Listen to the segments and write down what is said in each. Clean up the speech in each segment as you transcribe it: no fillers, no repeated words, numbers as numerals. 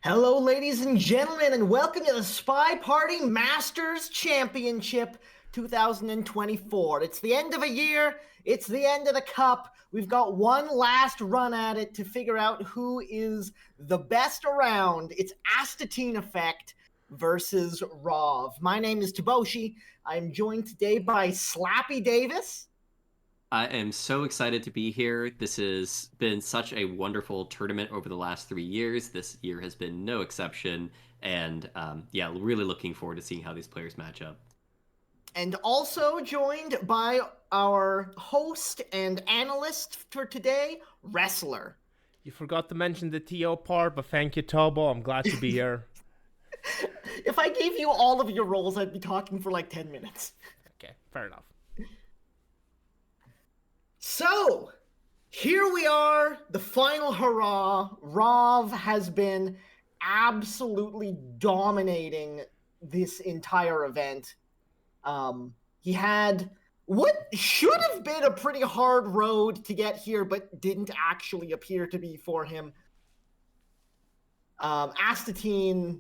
Hello, ladies and gentlemen, and welcome to the SpyParty Masters Championship 2024. It's the end of a year, it's the end of the cup. We've got one last run at it to figure out who is the best around. It's AstatineEffect versus Rov. My name is Taboshi. I'm joined today by Slappy Davis. I am so excited to be here. This has been such a wonderful tournament over the last 3 years. This year has been no exception. And yeah, really looking forward to seeing how these players match up. And also joined by our host and analyst for today, Wrestler. You forgot to mention the TO part, but thank you, Tobo. I'm glad to be here. If I gave you all of your roles, I'd be talking for like 10 minutes. Okay, fair enough. So, here we are, the final hurrah. Rov has been absolutely dominating this entire event. He had what should have been a pretty hard road to get here, but didn't actually appear to be for him. Astatine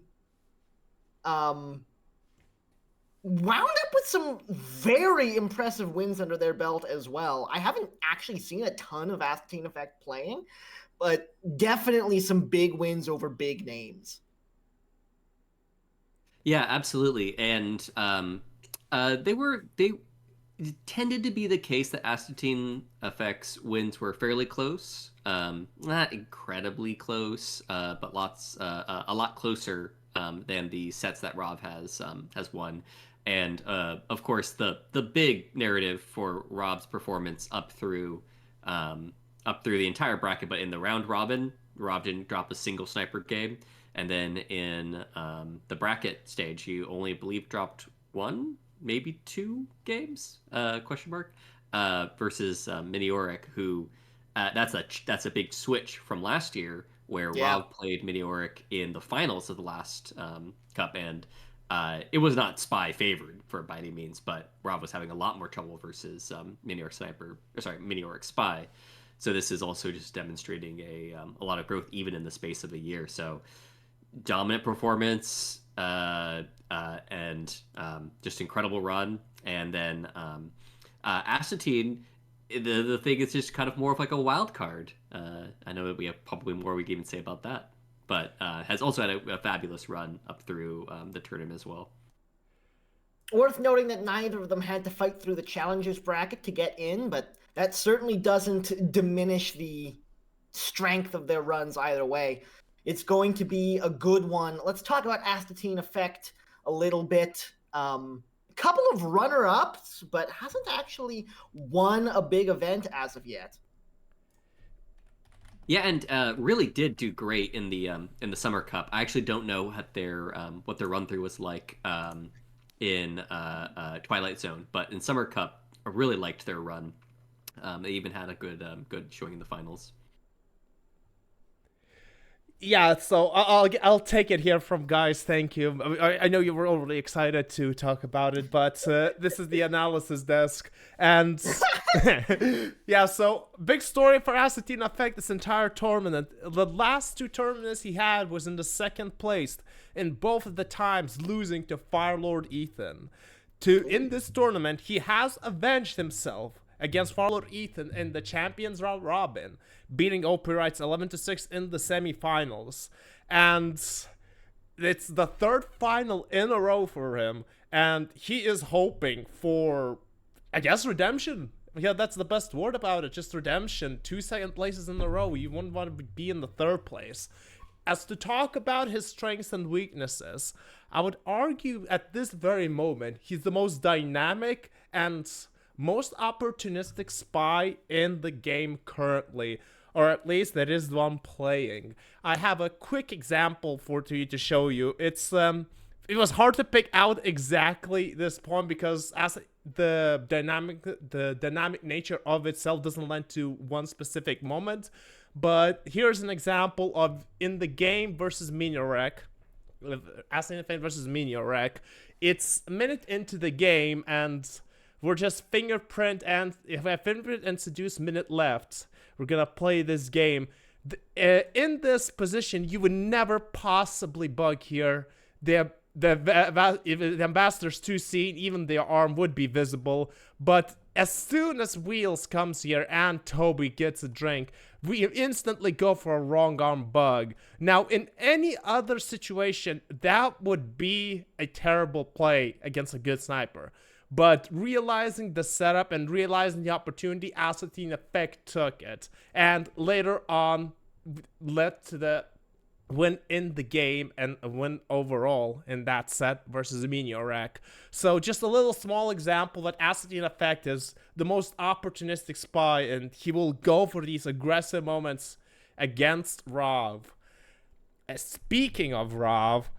wound up with some very impressive wins under their belt as well. I haven't actually seen a ton of AstatineEffect playing, but definitely some big wins over big names. Yeah, absolutely. And they tended to be the case that Astatine Effects wins were fairly close. Not incredibly close, but a lot closer than the sets that Rob has won. And of course, the big narrative for Rob's performance up through the entire bracket, but in the round robin, Rob didn't drop a single sniper game, and then in the bracket stage, he only believe dropped one, maybe two games? Question mark. Versus Minioric, who that's a big switch from last year, where Yeah. Rob played Minioric in the finals of the last cup, and it was not Spy favored by any means, but Rob was having a lot more trouble versus Minioric Spy. So this is also just demonstrating a lot of growth even in the space of a year. So dominant performance and just incredible run, and then Astatine. The thing is just kind of more of like a wild card. I know that we have probably more we can even say about that, but has also had a fabulous run up through the tournament as well. Worth noting that neither of them had to fight through the challengers bracket to get in, but that certainly doesn't diminish the strength of their runs either way. It's going to be a good one. Let's talk about AstatineEffect a little bit. Couple of runner-ups, but hasn't actually won a big event as of yet. Yeah, and really did do great in the Summer Cup. I actually don't know what their run through was like in Twilight Zone, but in Summer Cup, I really liked their run. They even had a good showing in the finals. Yeah, so I'll take it here from guys. Thank you. I know you were already excited to talk about it, but this is the analysis desk, and yeah. So big story for AstatineEffect this entire tournament. The last two tournaments he had was in the second place, in both of the times losing to Firelord Ethan. In this tournament, he has avenged himself against Firelord Ethan in the Champions Round Robin, beating OP Rights 11-6 in the semifinals. And it's the third final in a row for him, and he is hoping for, I guess, redemption. Yeah, that's the best word about it, just redemption. 2 second places in a row, you wouldn't want to be in the third place. As to talk about his strengths and weaknesses, I would argue at this very moment, he's the most dynamic and most opportunistic spy in the game currently, or at least that is the one playing. I have a quick example for you to show you. It was hard to pick out exactly this point because as the dynamic nature of itself doesn't lend to one specific moment. But here's an example of in the game versus Minioric, AstatineEffect versus Minioric. It's a minute into the game and we're just fingerprint and if I have fingerprint and seduce minute left, we're gonna play this game. In this position, you would never possibly bug here. The ambassador's 2C, even their arm would be visible. But as soon as Wheels comes here and Toby gets a drink, we instantly go for a wrong arm bug. Now, in any other situation, that would be a terrible play against a good sniper. But realizing the setup and realizing the opportunity, AstatineEffect took it. And later on, led to the win in the game and a win overall in that set versus Miniorek. So just a little small example that AstatineEffect is the most opportunistic spy, and he will go for these aggressive moments against Rav. Speaking of Rav,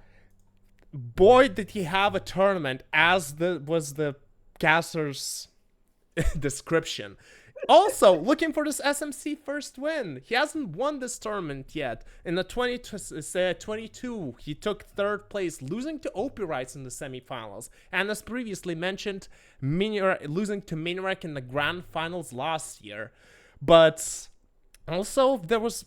boy did he have a tournament, as was the caster's description. Also, looking for this SMC first win. He hasn't won this tournament yet. In the 2022, he took third place, losing to Opirites in the semifinals. And as previously mentioned, losing to Miniorek in the grand finals last year. But also, there was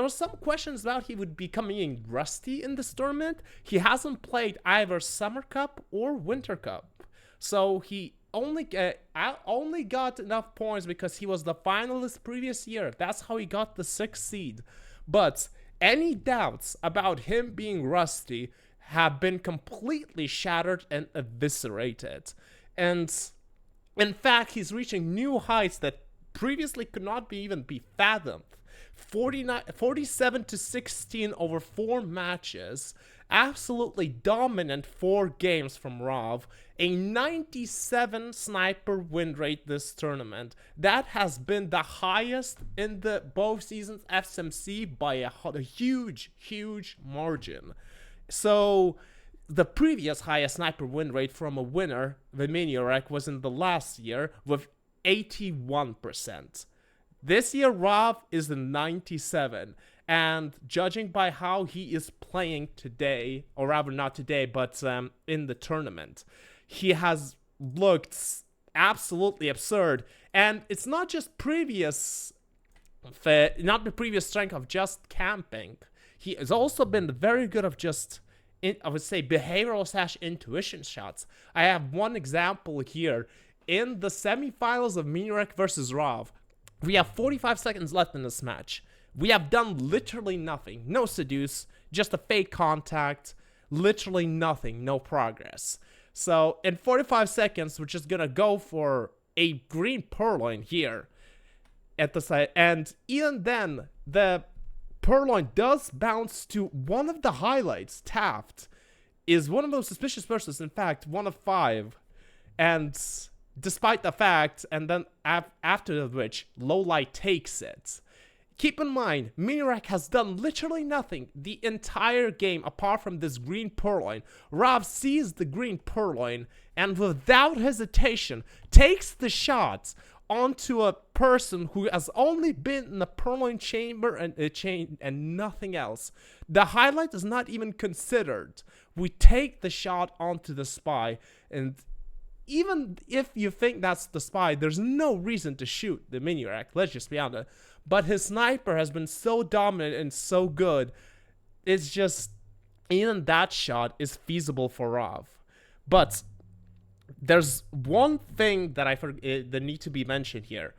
some questions about he would be coming in rusty in this tournament. He hasn't played either Summer Cup or Winter Cup. So he only got enough points because he was the finalist previous year. That's how he got the 6th seed. But any doubts about him being rusty have been completely shattered and eviscerated. And in fact, he's reaching new heights that previously could not even be fathomed. 47-16 over 4 matches. Absolutely dominant 4 games from Rav. A 97 sniper win rate this tournament. That has been the highest in the both seasons FSMC by a huge, huge margin. So the previous highest sniper win rate from a winner, the Miniorek, was in the last year with 81%. This year, Rav is in 97, and judging by how he is playing today, or rather not today, but in the tournament, he has looked absolutely absurd. And it's not just not the previous strength of just camping. He has also been very good of just, I would say, behavioral / intuition shots. I have one example here. In the semifinals of Miniorek versus Rav, we have 45 seconds left in this match. We have done literally nothing. No seduce, just a fake contact, literally nothing, no progress. So in 45 seconds, we're just gonna go for a green purloin here at the side. And even then, the purloin does bounce to one of the highlights. Taft is one of those suspicious persons, in fact, one of 5. And despite the fact, and then after which, Lowlight takes it. Keep in mind, Miniorek has done literally nothing the entire game apart from this green purloin. Rav sees the green purloin and without hesitation takes the shots onto a person who has only been in the purloin chamber and nothing else. The highlight is not even considered. We take the shot onto the spy, and even if you think that's the spy, there's no reason to shoot the Miniorek, let's just be honest. But his sniper has been so dominant and so good, it's just, even that shot is feasible for Rav. But there's one thing that that need to be mentioned here.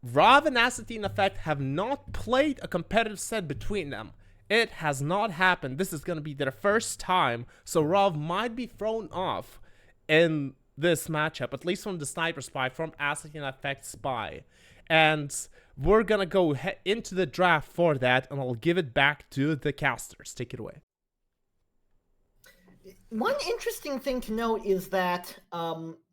Rav and AstatineEffect have not played a competitive set between them. It has not happened. This is going to be their first time, so Rav might be thrown off in this matchup, at least from the sniper spy, from AstatineEffect spy. And we're gonna go into the draft for that, and I'll give it back to the casters. Take it away. One interesting thing to note is that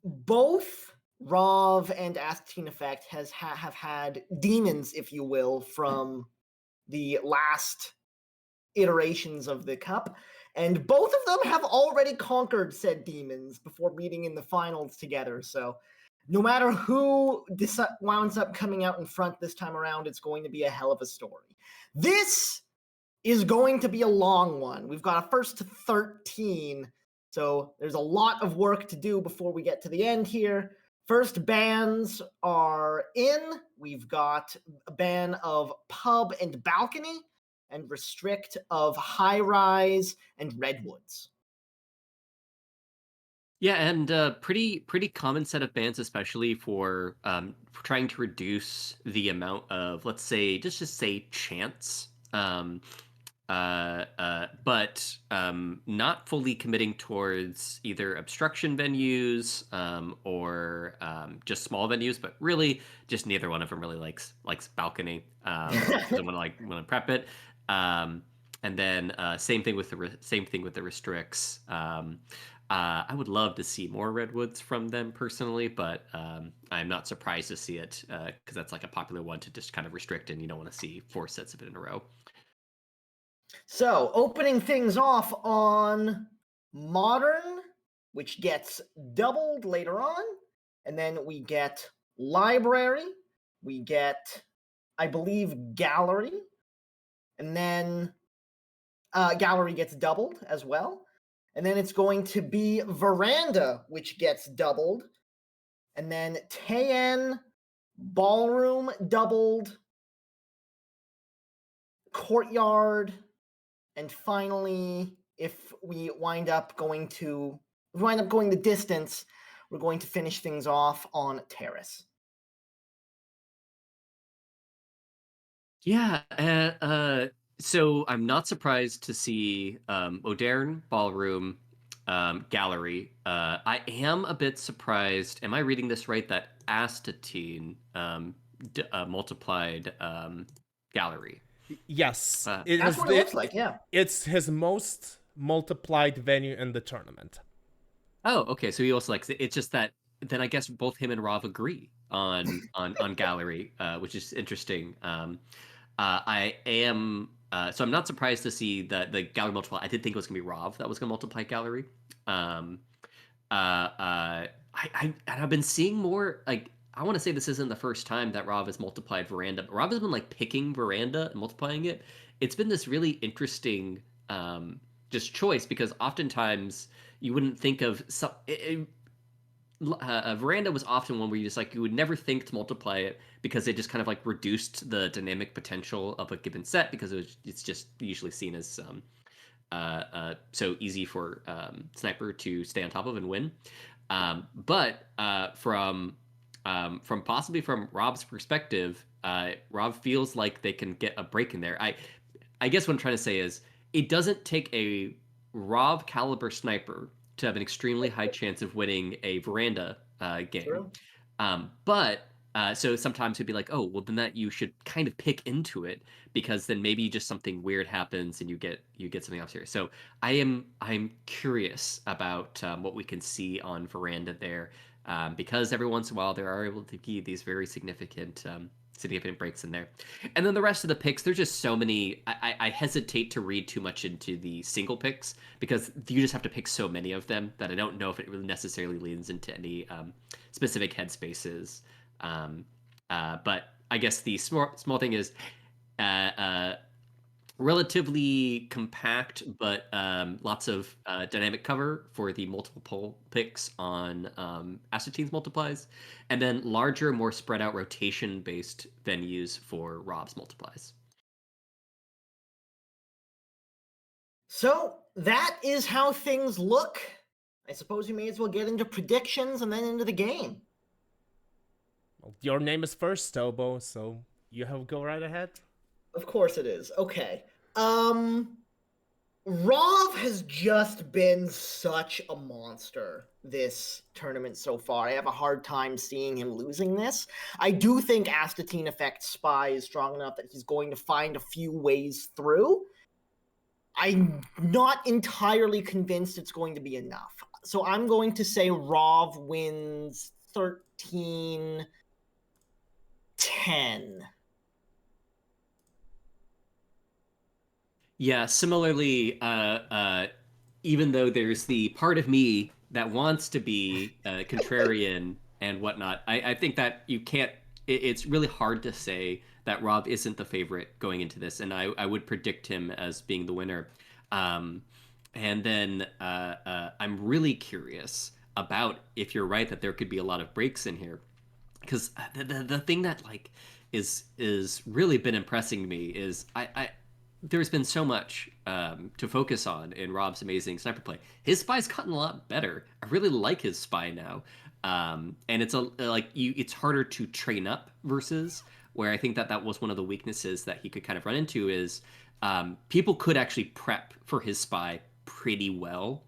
both Rav and AstatineEffect have had demons, if you will, from the last iterations of the cup. And both of them have already conquered said demons before meeting in the finals together. So no matter who winds up coming out in front this time around, it's going to be a hell of a story. This is going to be a long one. We've got a first to 13. So there's a lot of work to do before we get to the end here. First bans are in. We've got a ban of pub and balcony, and restrict of high rise and redwoods. Yeah, and pretty common set of bans, especially for trying to reduce the amount of, let's say, just say chance, but not fully committing towards either obstruction venues or just small venues, but really just neither one of them really likes balcony. Doesn't want to prep it. And then same thing with the restricts. I would love to see more redwoods from them personally, but I'm not surprised to see it because that's like a popular one to just kind of restrict, and you don't want to see 4 sets of it in a row. So, opening things off on modern, which gets doubled later on, and then we get library, we get, I believe, gallery, and then gallery gets doubled as well. And then it's going to be veranda, which gets doubled. And then Tayen, ballroom doubled, courtyard, and finally, if we wind up going the distance, we're going to finish things off on terrace. Yeah, so I'm not surprised to see modern ballroom gallery. I am a bit surprised. Am I reading this right? That Astatine multiplied gallery. Yes, That's what it looks like, yeah. It's his most multiplied venue in the tournament. Oh, okay. So he also likes it. It's just that then I guess both him and Rav agree on gallery, which is interesting. I am so I'm not surprised to see the gallery multiply. I did think it was gonna be Rav that was gonna multiply gallery. I've been seeing more like I want to say this isn't the first time that Rav has multiplied veranda, but Rav has been like picking veranda and multiplying it. It's been this really interesting just choice because oftentimes you wouldn't think of some. A veranda was often one where you just like you would never think to multiply it because it just kind of like reduced the dynamic potential of a given set because it's just usually seen as so easy for sniper to stay on top of and win. But from possibly from Rob's perspective, Rob feels like they can get a break in there. I guess what I'm trying to say is it doesn't take a Rob caliber sniper to have an extremely high chance of winning a veranda game. True. But so sometimes he'd be like, oh, well, then that you should kind of pick into it because then maybe just something weird happens and you get something else here. So I'm curious about what we can see on veranda there because every once in a while there are able to be these very significant breaks in there. And then the rest of the picks, there's just so many. I hesitate to read too much into the single picks because you just have to pick so many of them that I don't know if it really necessarily leans into any specific headspaces. But I guess the small thing is relatively compact, but lots of dynamic cover for the multiple picks on Astatine's multiplies, and then larger, more spread out rotation-based venues for Rob's multiplies. So that is how things look. I suppose we may as well get into predictions and then into the game. Well, your name is first, Tobo, so you have go right ahead. Of course it is. Okay. Rov has just been such a monster this tournament so far. I have a hard time seeing him losing this. I do think AstatineEffect Spy is strong enough that he's going to find a few ways through. I'm not entirely convinced it's going to be enough. So I'm going to say Rov wins 13-10. Yeah, similarly, even though there's the part of me that wants to be contrarian and whatnot, I think that you can't. It's really hard to say that Rob isn't the favorite going into this, and I would predict him as being the winner. And then I'm really curious about if you're right that there could be a lot of breaks in here. Because the thing that like is really been impressing me is I there's been so much to focus on in Rob's amazing sniper play. His spy's gotten a lot better. I really like his spy now, and it's it's harder to train up versus where I think that was one of the weaknesses that he could kind of run into is people could actually prep for his spy pretty well.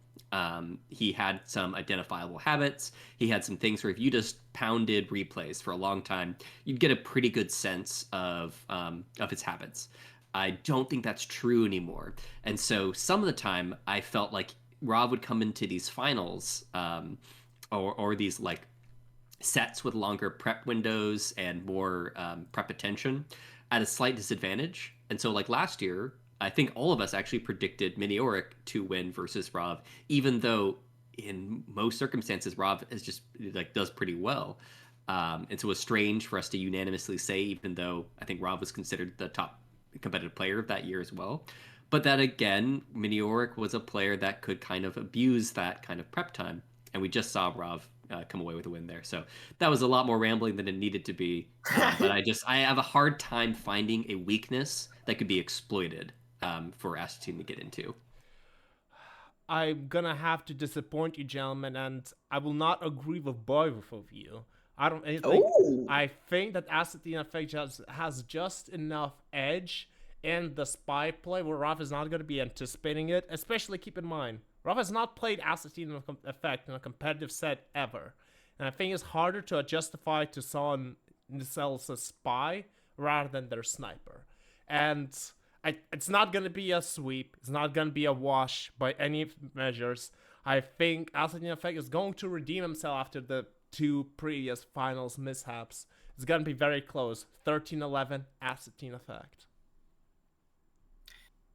He had some identifiable habits. He had some things where if you just pounded replays for a long time, you'd get a pretty good sense of his habits. I don't think that's true anymore. And so some of the time I felt like Rob would come into these finals or these like sets with longer prep windows and more prep attention at a slight disadvantage. And so like last year, I think all of us actually predicted Minioric to win versus Rob, even though in most circumstances Rob is just like does pretty well. And so it was strange for us to unanimously say, even though I think Rob was considered the top competitive player of that year as well. But that again, Minioric was a player that could kind of abuse that kind of prep time. And we just saw Rob come away with a win there. So that was a lot more rambling than it needed to be. But I have a hard time finding a weakness that could be exploited for Astatine to get into. I'm gonna have to disappoint you, gentlemen, and I will not agree with both of you. I don't think. Oh. I think that AstatineEffect has just enough edge in the spy play where Ralph is not going to be anticipating it. Especially keep in mind, Ralph has not played AstatineEffect in a competitive set ever, and I think it's harder to justify to someone themselves a spy rather than their sniper. And it's not going to be a sweep. It's not going to be a wash by any measures. I think AstatineEffect is going to redeem himself after the two previous finals mishaps. It's going to be very close. 13-11, AstatineEffect.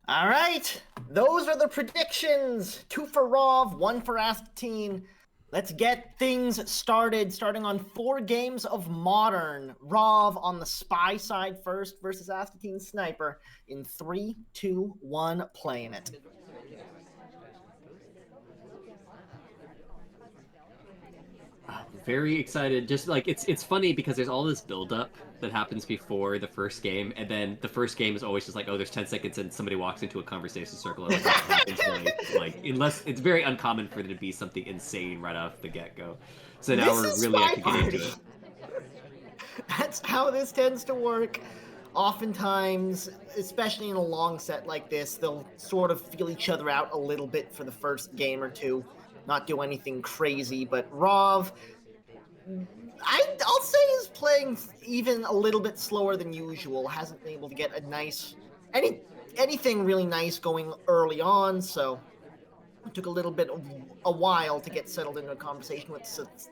All right, those are the predictions. 2 for Rov, 1 for Astatine. Let's get things started, starting on 4 games of Modern. Rov on the spy side first versus Astatine Sniper in 3, 2, 1, playing it. Very excited. Just like it's funny because there's all this buildup that happens before the first game, and then the first game is always just like, oh, there's 10 seconds and somebody walks into a conversation circle. And like unless it's very uncommon for there to be something insane right off the get-go. So now we're really have to get into it. That's how this tends to work. Oftentimes, especially in a long set like this, they'll sort of feel each other out a little bit for the first game or two. Not do anything crazy, but Rov, I'll say is playing even a little bit slower than usual. Hasn't been able to get a nice anything really nice going early on, so it took a while to get settled into a conversation with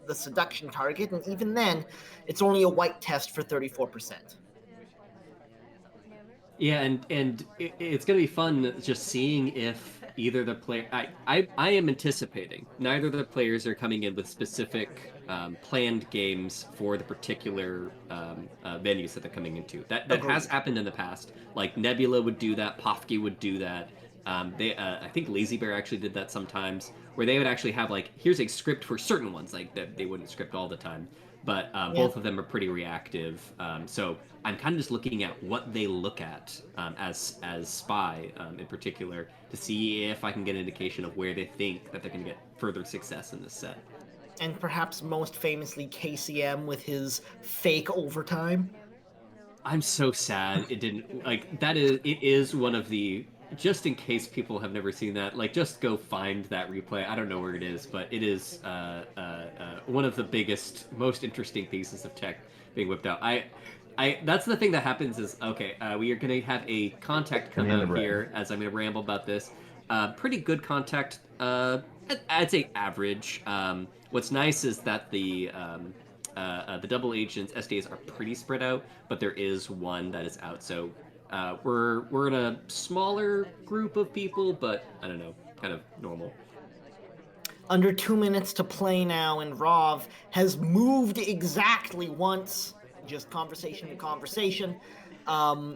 the seduction target, and even then, it's only a white test for 34%. Yeah, and it's gonna be fun just seeing if either the player I am anticipating neither of the players are coming in with specific planned games for the particular venues that they're coming into. That has happened in the past. Like Nebula would do that, Pofke would do that. I think Lazy Bear actually did that sometimes, where they would actually have like, here's a script for certain ones, like that they wouldn't script all the time. But both of them are pretty reactive. So I'm kind of just looking at what they look at as spy in particular to see if I can get an indication of where they think that they're going to get further success in this set. And perhaps most famously KCM with his fake overtime. I'm so sad it didn't, like, it is one of the, just in case people have never seen that, like, just go find that replay. I don't know where it is, but it is one of the biggest, most interesting pieces of tech being whipped out. That's the thing that happens is, okay, we are going to have a contact come out here as I'm going to ramble about this. Pretty good contact, I'd say average. What's nice is that the double agents, SDAs, are pretty spread out, but there is one that is out, so we're in a smaller group of people, but I don't know, kind of normal. Under 2 minutes to play now, and Rov has moved exactly once, just conversation to conversation. 4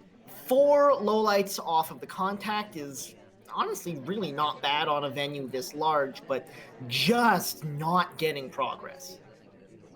lowlights off of the contact is honestly really not bad on a venue this large, but just not getting progress.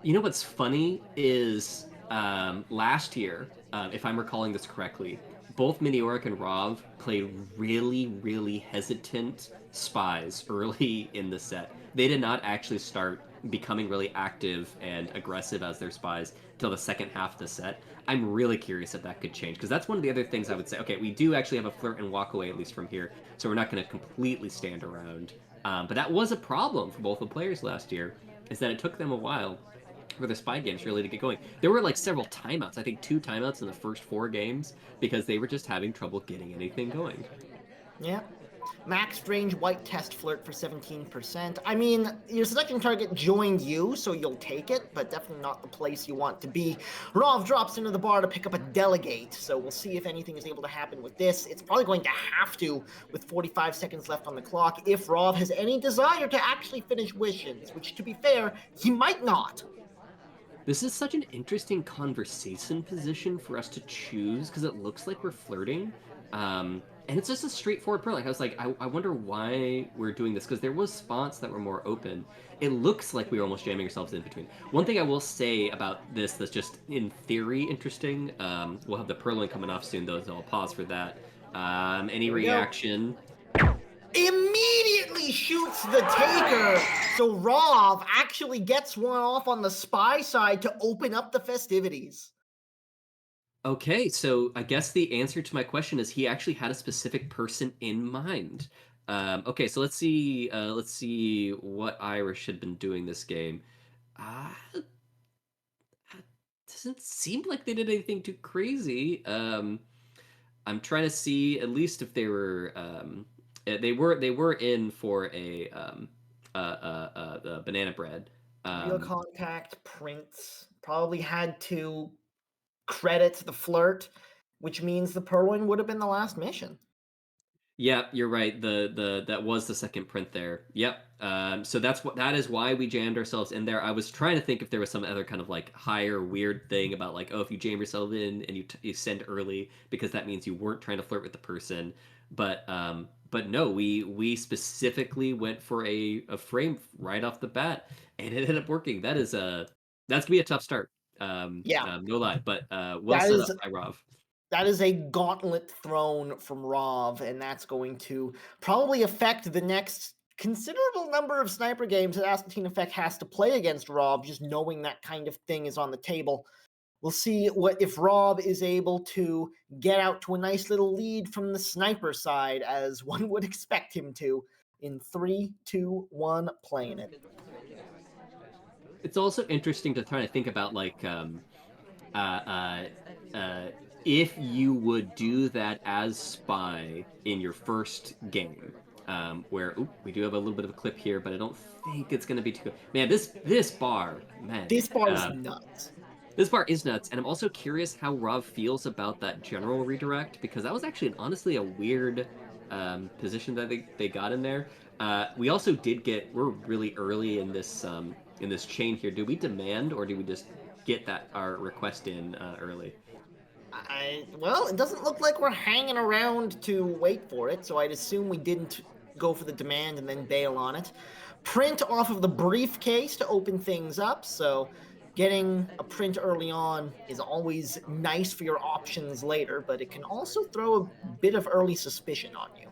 You know what's funny is last year, if I'm recalling this correctly, both Minioric and Rov played really, really hesitant spies early in the set. They did not actually start becoming really active and aggressive as their spies till the second half of the set. I'm really curious if that could change, because that's one of the other things I would say. Okay, we do actually have a flirt and walk away, at least from here, so we're not going to completely stand around. But that was a problem for both the players last year, is that it took them a while for the spy games really to get going. There were like several timeouts. I think 2 timeouts in the first 4 games because they were just having trouble getting anything going. Yeah. Max range white test flirt for 17%. I mean, your selection target joined you, so you'll take it, but definitely not the place you want to be. Rov drops into the bar to pick up a delegate, so we'll see if anything is able to happen with this. It's probably going to have to, with 45 seconds left on the clock, if Rov has any desire to actually finish wishes, which, to be fair, he might not. This is such an interesting conversation position for us to choose because it looks like we're flirting. And it's just a straightforward pearl. Like I was like, I wonder why we're doing this, because there was spots that were more open. It looks like we were almost jamming ourselves in between. One thing I will say about this that's just in theory interesting, we'll have the purling coming off soon, though, so I'll pause for that. Any reaction? Immediately shoots the taker, so Rov actually gets one off on the spy side to open up the festivities. Okay, so I guess the answer to my question is he actually had a specific person in mind. Okay, so let's see what Irish had been doing this game. Doesn't seem like they did anything too crazy. I'm trying to see at least if they were they were in for a the banana bread. Real contact prints probably had to credit the flirt, which means the Purloin would have been the last mission. Yeah, you're right. The that was the second print there. Yep. So that is why we jammed ourselves in there. I was trying to think if there was some other kind of like higher weird thing about like, oh, if you jam yourself in and you send early because that means you weren't trying to flirt with the person. But no, we specifically went for a frame right off the bat, and it ended up working. That's gonna be a tough start. Yeah. No lie, but well That set is up by Rov. that is a gauntlet thrown from Rov, and that's going to probably affect the next considerable number of sniper games that AstatineEffect has to play against Rov, just knowing that kind of thing is on the table. We'll see what if Rov is able to get out to a nice little lead from the sniper side, as one would expect him to. In 3, 2, 1, playing it. It's also interesting to try to think about like uh, uh, uh, if you would do that as spy in your first game, where we do have a little bit of a clip here, but I don't think it's going to be too good. Man, this bar, man, This bar is nuts. this bar is nuts, and I'm also curious how Rob feels about that general redirect, because that was actually honestly a weird position that they got in there. We also we're really early in this chain here. Do we demand, or do we just get our request in early? Well, it doesn't look like we're hanging around to wait for it, so I'd assume we didn't go for the demand and then bail on it. Print off of the briefcase to open things up, so getting a print early on is always nice for your options later, but it can also throw a bit of early suspicion on you.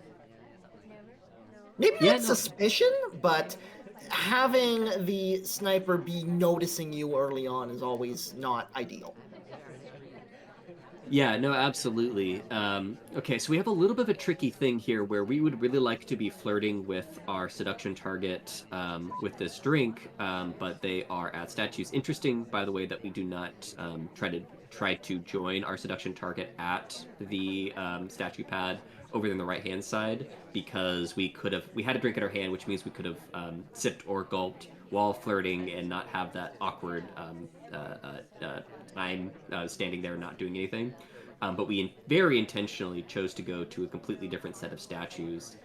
Maybe not suspicion, but having the sniper be noticing you early on is always not ideal. Yeah, no, absolutely. Okay, so we have a little bit of a tricky thing here where we would really like to be flirting with our seduction target with this drink, but they are at statues. Interesting, by the way, that we do not try to join our seduction target at the statue pad over on the right-hand side, because we had a drink in our hand, which means we could have sipped or gulped while flirting and not have that awkward time standing there not doing anything. But we very intentionally chose to go to a completely different set of statues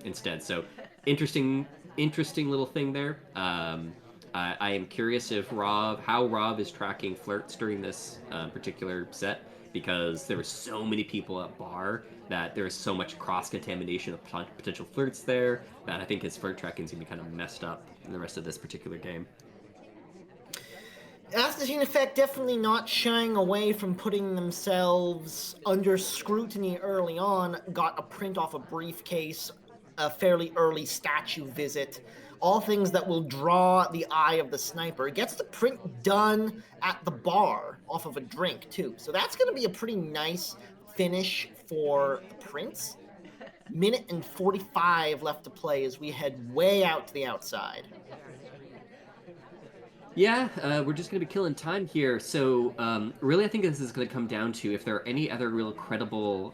instead. So interesting little thing there. I am curious if how Rob is tracking flirts during this particular set, because there were so many people at bar that there's so much cross-contamination of potential flirts there that I think his flirt tracking is going to be kind of messed up in the rest of this particular game. AstatineEffect definitely not shying away from putting themselves under scrutiny early on. Got a print off a briefcase, a fairly early statue visit, all things that will draw the eye of the sniper. It gets the print done at the bar off of a drink too, so that's going to be a pretty nice finish for the prints. Minute and 45 left to play as we head way out to the outside. Yeah, we're just going to be killing time here. So really, I think this is going to come down to if there are any other real credible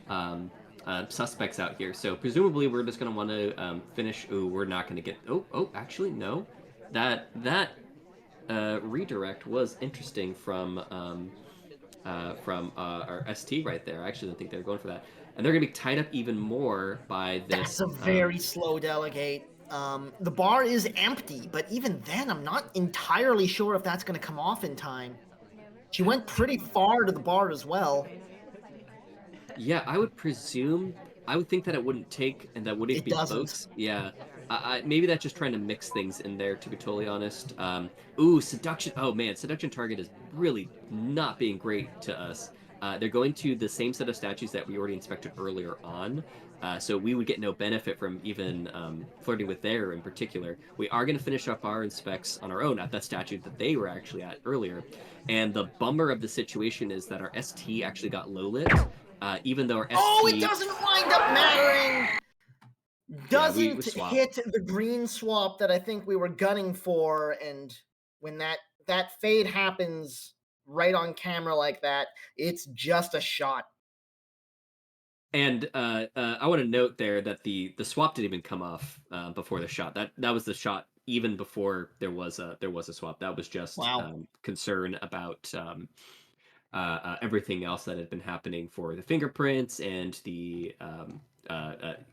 suspects out here. So presumably, we're just going to want to finish. Ooh, we're not going to get. Oh, actually, no. That redirect was interesting from our ST right there. I actually didn't think they were going for that. And they're going to be tied up even more by this. That's a very slow delegate. The bar is empty, but even then, I'm not entirely sure if that's going to come off in time. She went pretty far to the bar as well. Yeah, I would think that it wouldn't take, and that wouldn't be close. Yeah, maybe that's just trying to mix things in there, to be totally honest. Ooh, seduction. Oh man, seduction target is really not being great to us. They're going to the same set of statues that we already inspected earlier on. So we would get no benefit from even flirting with there in particular. We are going to finish up our inspects on our own at that statue that they were actually at earlier. And the bummer of the situation is that our ST actually got low lit, even though our ST... Oh, it doesn't wind up mattering! Doesn't hit the green swap that I think we were gunning for, and when that fade happens right on camera like that, it's just a shot. And I want to note there that the swap didn't even come off before the shot. That was the shot even before there was a swap. That was just concern about everything else that had been happening for the fingerprints and the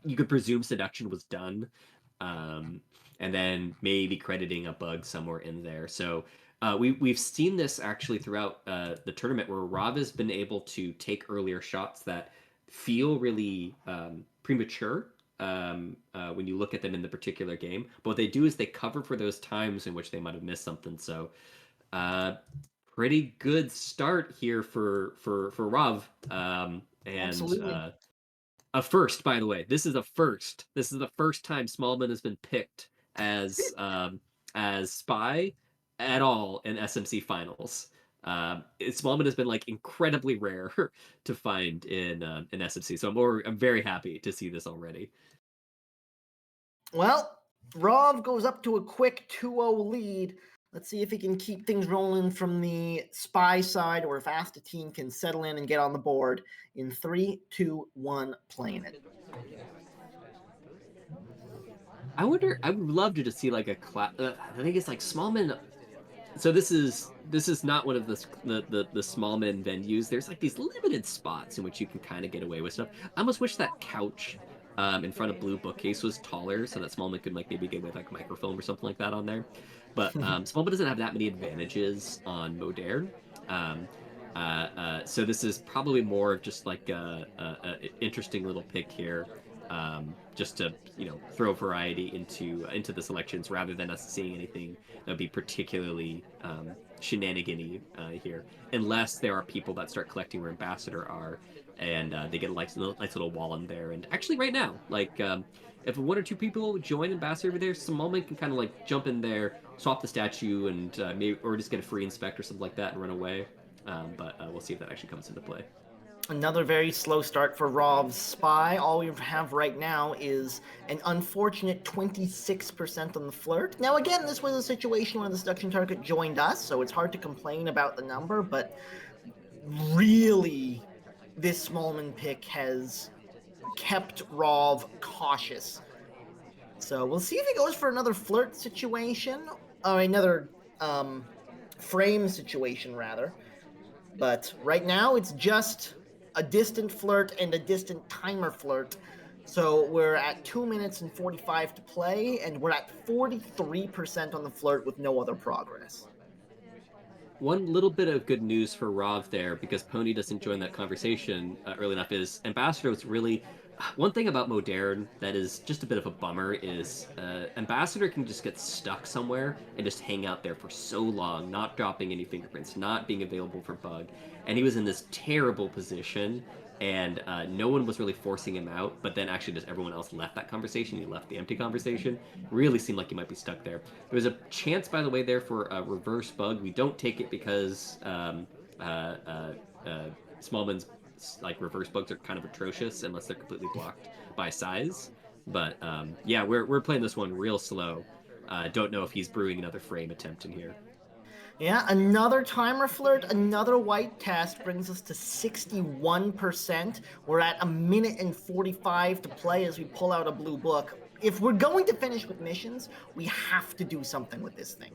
you could presume seduction was done, and then maybe crediting a bug somewhere in there. So we've seen this actually throughout the tournament where Rav has been able to take earlier shots that feel really premature when you look at them in the particular game. But what they do is they cover for those times in which they might have missed something. So pretty good start here for Rav. And a first, by the way. This is a first. This is the first time Smallman has been picked as spy at all in SMC finals. Smallman has been like incredibly rare to find in SMC, so I'm very happy to see this already. Well, Rav goes up to a quick 2-0 lead. Let's see if he can keep things rolling from the spy side, or if Astatine can settle in and get on the board in 3, 2, 1, playing it. I would love to just see like a class. I think it's like Smallman. So this is not one of the Smallman venues. There's like these limited spots in which you can kind of get away with stuff. I almost wish that couch in front of Blue Bookcase was taller so that Smallman could like maybe get with like microfilm or something like that on there. But Smallman doesn't have that many advantages on Modern. So this is probably more of just like a interesting little pick here. Just to throw variety into the selections rather than us seeing anything that would be particularly shenanigan-y here, unless there are people that start collecting where Ambassador are, and they get a nice little wall in there. And actually, right now, like if one or two people join Ambassador over there, some moment can kind of like jump in there, swap the statue, and maybe or just get a free inspect or something like that and run away. But we'll see if that actually comes into play. Another very slow start for Rav's spy. All we have right now is an unfortunate 26% on the flirt. Now, again, this was a situation where the seduction target joined us, so it's hard to complain about the number, but really, this Smallman pick has kept Rav cautious. So we'll see if he goes for another flirt situation, or another frame situation, rather. But right now, it's just a distant flirt and a distant timer flirt. So we're at 2 minutes and 45 to play, and we're at 43% on the flirt with no other progress. one little bit of good news for Rov there, because Pony doesn't join that conversation early enough, is Ambassador was really... One thing about Modern that is just a bit of a bummer is Ambassador can just get stuck somewhere and just hang out there for so long, not dropping any fingerprints, not being available for bug. And he was in this terrible position, and no one was really forcing him out, but then actually just everyone else left that conversation. He left the empty conversation. Really seemed like he might be stuck there. There was a chance, by the way, there for a reverse bug. We don't take it because Smallman's like reverse bugs are kind of atrocious unless they're completely blocked by size. But yeah, we're playing this one real slow. Don't know if he's brewing another frame attempt in here. Yeah, another timer flirt, another white test brings us to 61%. We're at 1:45 to play as we pull out a blue book. If we're going to finish with missions, we have to do something with this thing.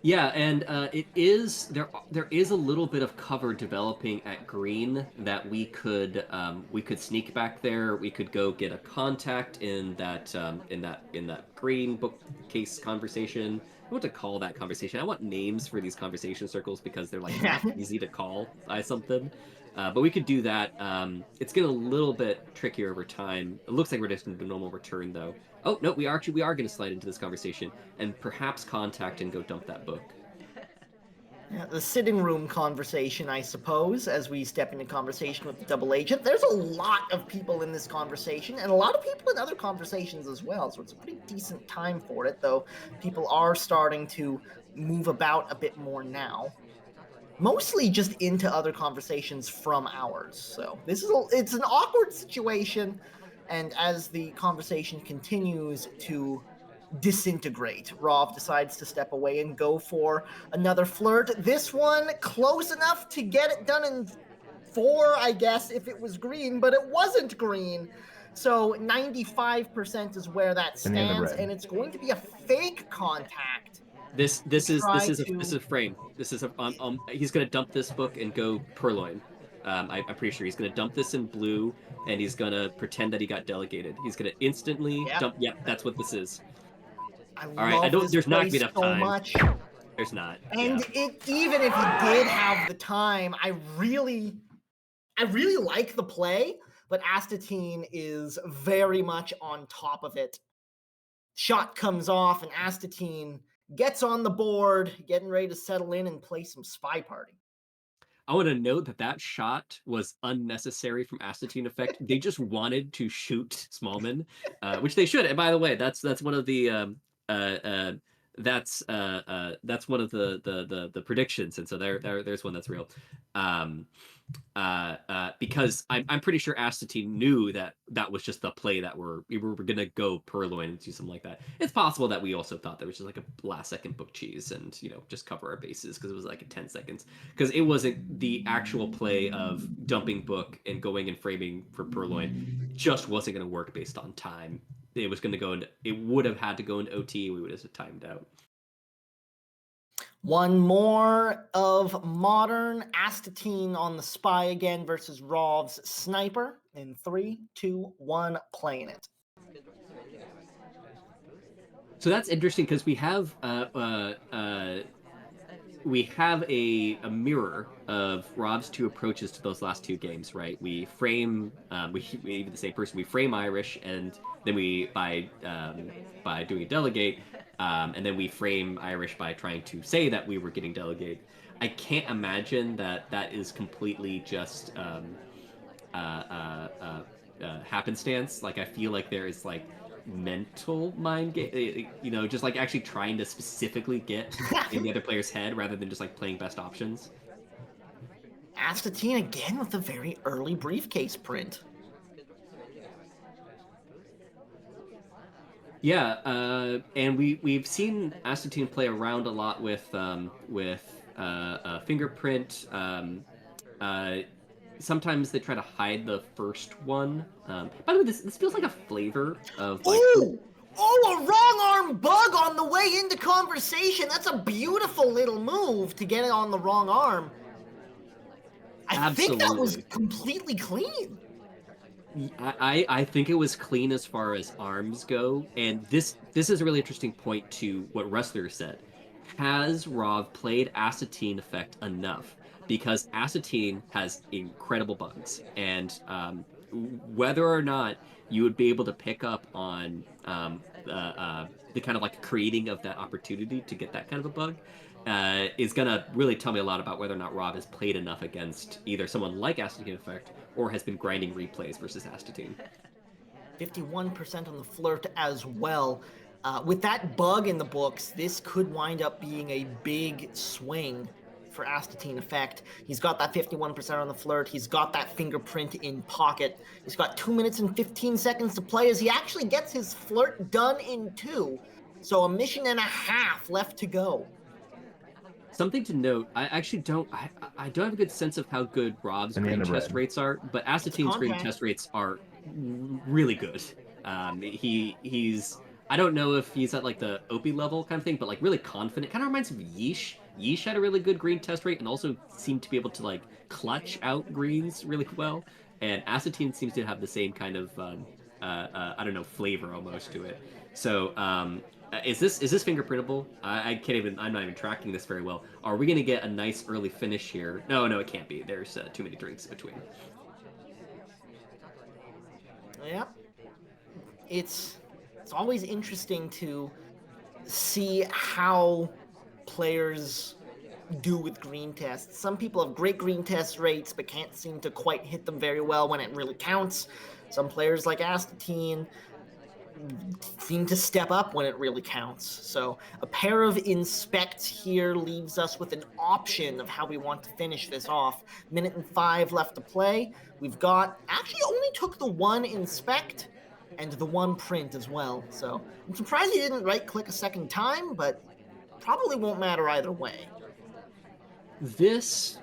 Yeah, and it is there is a little bit of cover developing at green that we could sneak back there. We could go get a contact in that green bookcase conversation. I want to call that conversation. I want names for these conversation circles because they're like not easy to call by something. But we could do that. It's getting a little bit trickier over time. It looks like we're just going to do normal return though. Oh no, we are going to slide into this conversation and perhaps contact and go dump that book. Yeah, the sitting room conversation, I suppose, as we step into conversation with the double agent. There's a lot of people in this conversation, and a lot of people in other conversations as well, so it's a pretty decent time for it, though people are starting to move about a bit more now. Mostly just into other conversations from ours. So it's an awkward situation, and as the conversation continues to disintegrate, Rov decides to step away and go for another flirt. This one close enough to get it done in 4, I guess, if it was green, but it wasn't green. So 95% is where that stands, and it's going to be a fake contact. This is a frame. This is he's gonna dump this book and go purloin. I'm pretty sure he's gonna dump this in blue, and he's gonna pretend that he got delegated. He's gonna instantly dump. Yep, that's what this is. All right, there's not gonna be enough time. Much. There's not. And even if he did have the time, I really like the play, but Astatine is very much on top of it. Shot comes off, and Astatine gets on the board, getting ready to settle in and play some SpyParty. I want to note that that was unnecessary from Astatine Effect. They just wanted to shoot Smallman, which they should. And by the way, that's one of the that's one of the predictions, and so there's one that's real. Because I'm pretty sure Astatine knew that was just the play that we were gonna go purloin and do something like that. It's possible that we also thought that was just like a last second book cheese and just cover our bases because it was like in 10 seconds, because it wasn't the actual play of dumping book and going and framing for purloin. It just wasn't gonna work based on time. It was gonna go into, it would have had to go into OT. We would have timed out. One more of modern Astatine on the spy again versus Rov's sniper in 3, 2, 1, playing it. So that's interesting because we have a mirror of Rob's two approaches to those last two games, right? We frame we the same person. We frame Irish, and then we by doing a delegate. And then we frame Irish by trying to say that we were getting delegated. I can't imagine that is completely just happenstance. Like, I feel like there is like mental mind game, just like actually trying to specifically get in the other player's head rather than just like playing best options. Astatine again with a very early briefcase print. Yeah, and we've seen Astatine play around a lot with fingerprint. Sometimes they try to hide the first one. By the way, this feels like a flavor of like. Oh, a wrong arm bug on the way into conversation. That's a beautiful little move to get it on the wrong arm. I think that was completely clean. I think it was clean as far as arms go, and this is a really interesting point to what Wrestler said. has Rov played AstatineEffect enough? Because Astatine has incredible bugs, and whether or not you would be able to pick up on the kind of like creating of that opportunity to get that kind of a bug is gonna really tell me a lot about whether or not Rob has played enough against either someone like AstatineEffect or has been grinding replays versus Astatine. 51% on the flirt as well. With that bug in the books, this could wind up being a big swing for AstatineEffect. He's got that 51% on the flirt. He's got that fingerprint in pocket. He's got 2 minutes and 15 seconds to play as he actually gets his flirt done in 2. So a mission and a half left to go. Something to note, I don't have a good sense of how good Rob's green test rates are, but Astatine's green test rates are really good. He's I don't know if he's at like the Opie level kind of thing, but like really confident. Kind of reminds me of Yeesh. Yeesh had a really good green test rate and also seemed to be able to like clutch out greens really well. And Astatine seems to have the same kind of I don't know, flavor almost to it. So is this fingerprintable? I can't even. I'm not even tracking this very well. Are we gonna get a nice early finish here? No, it can't be. There's too many drinks in between. Yeah, it's always interesting to see how players do with green tests. Some people have great green test rates, but can't seem to quite hit them very well when it really counts. Some players like Astatine seem to step up when it really counts. So a pair of inspects here leaves us with an option of how we want to finish this off. 1:05 left to play. We've got, actually only took the one inspect and the one print as well. So I'm surprised he didn't right click a second time, but probably won't matter either way. This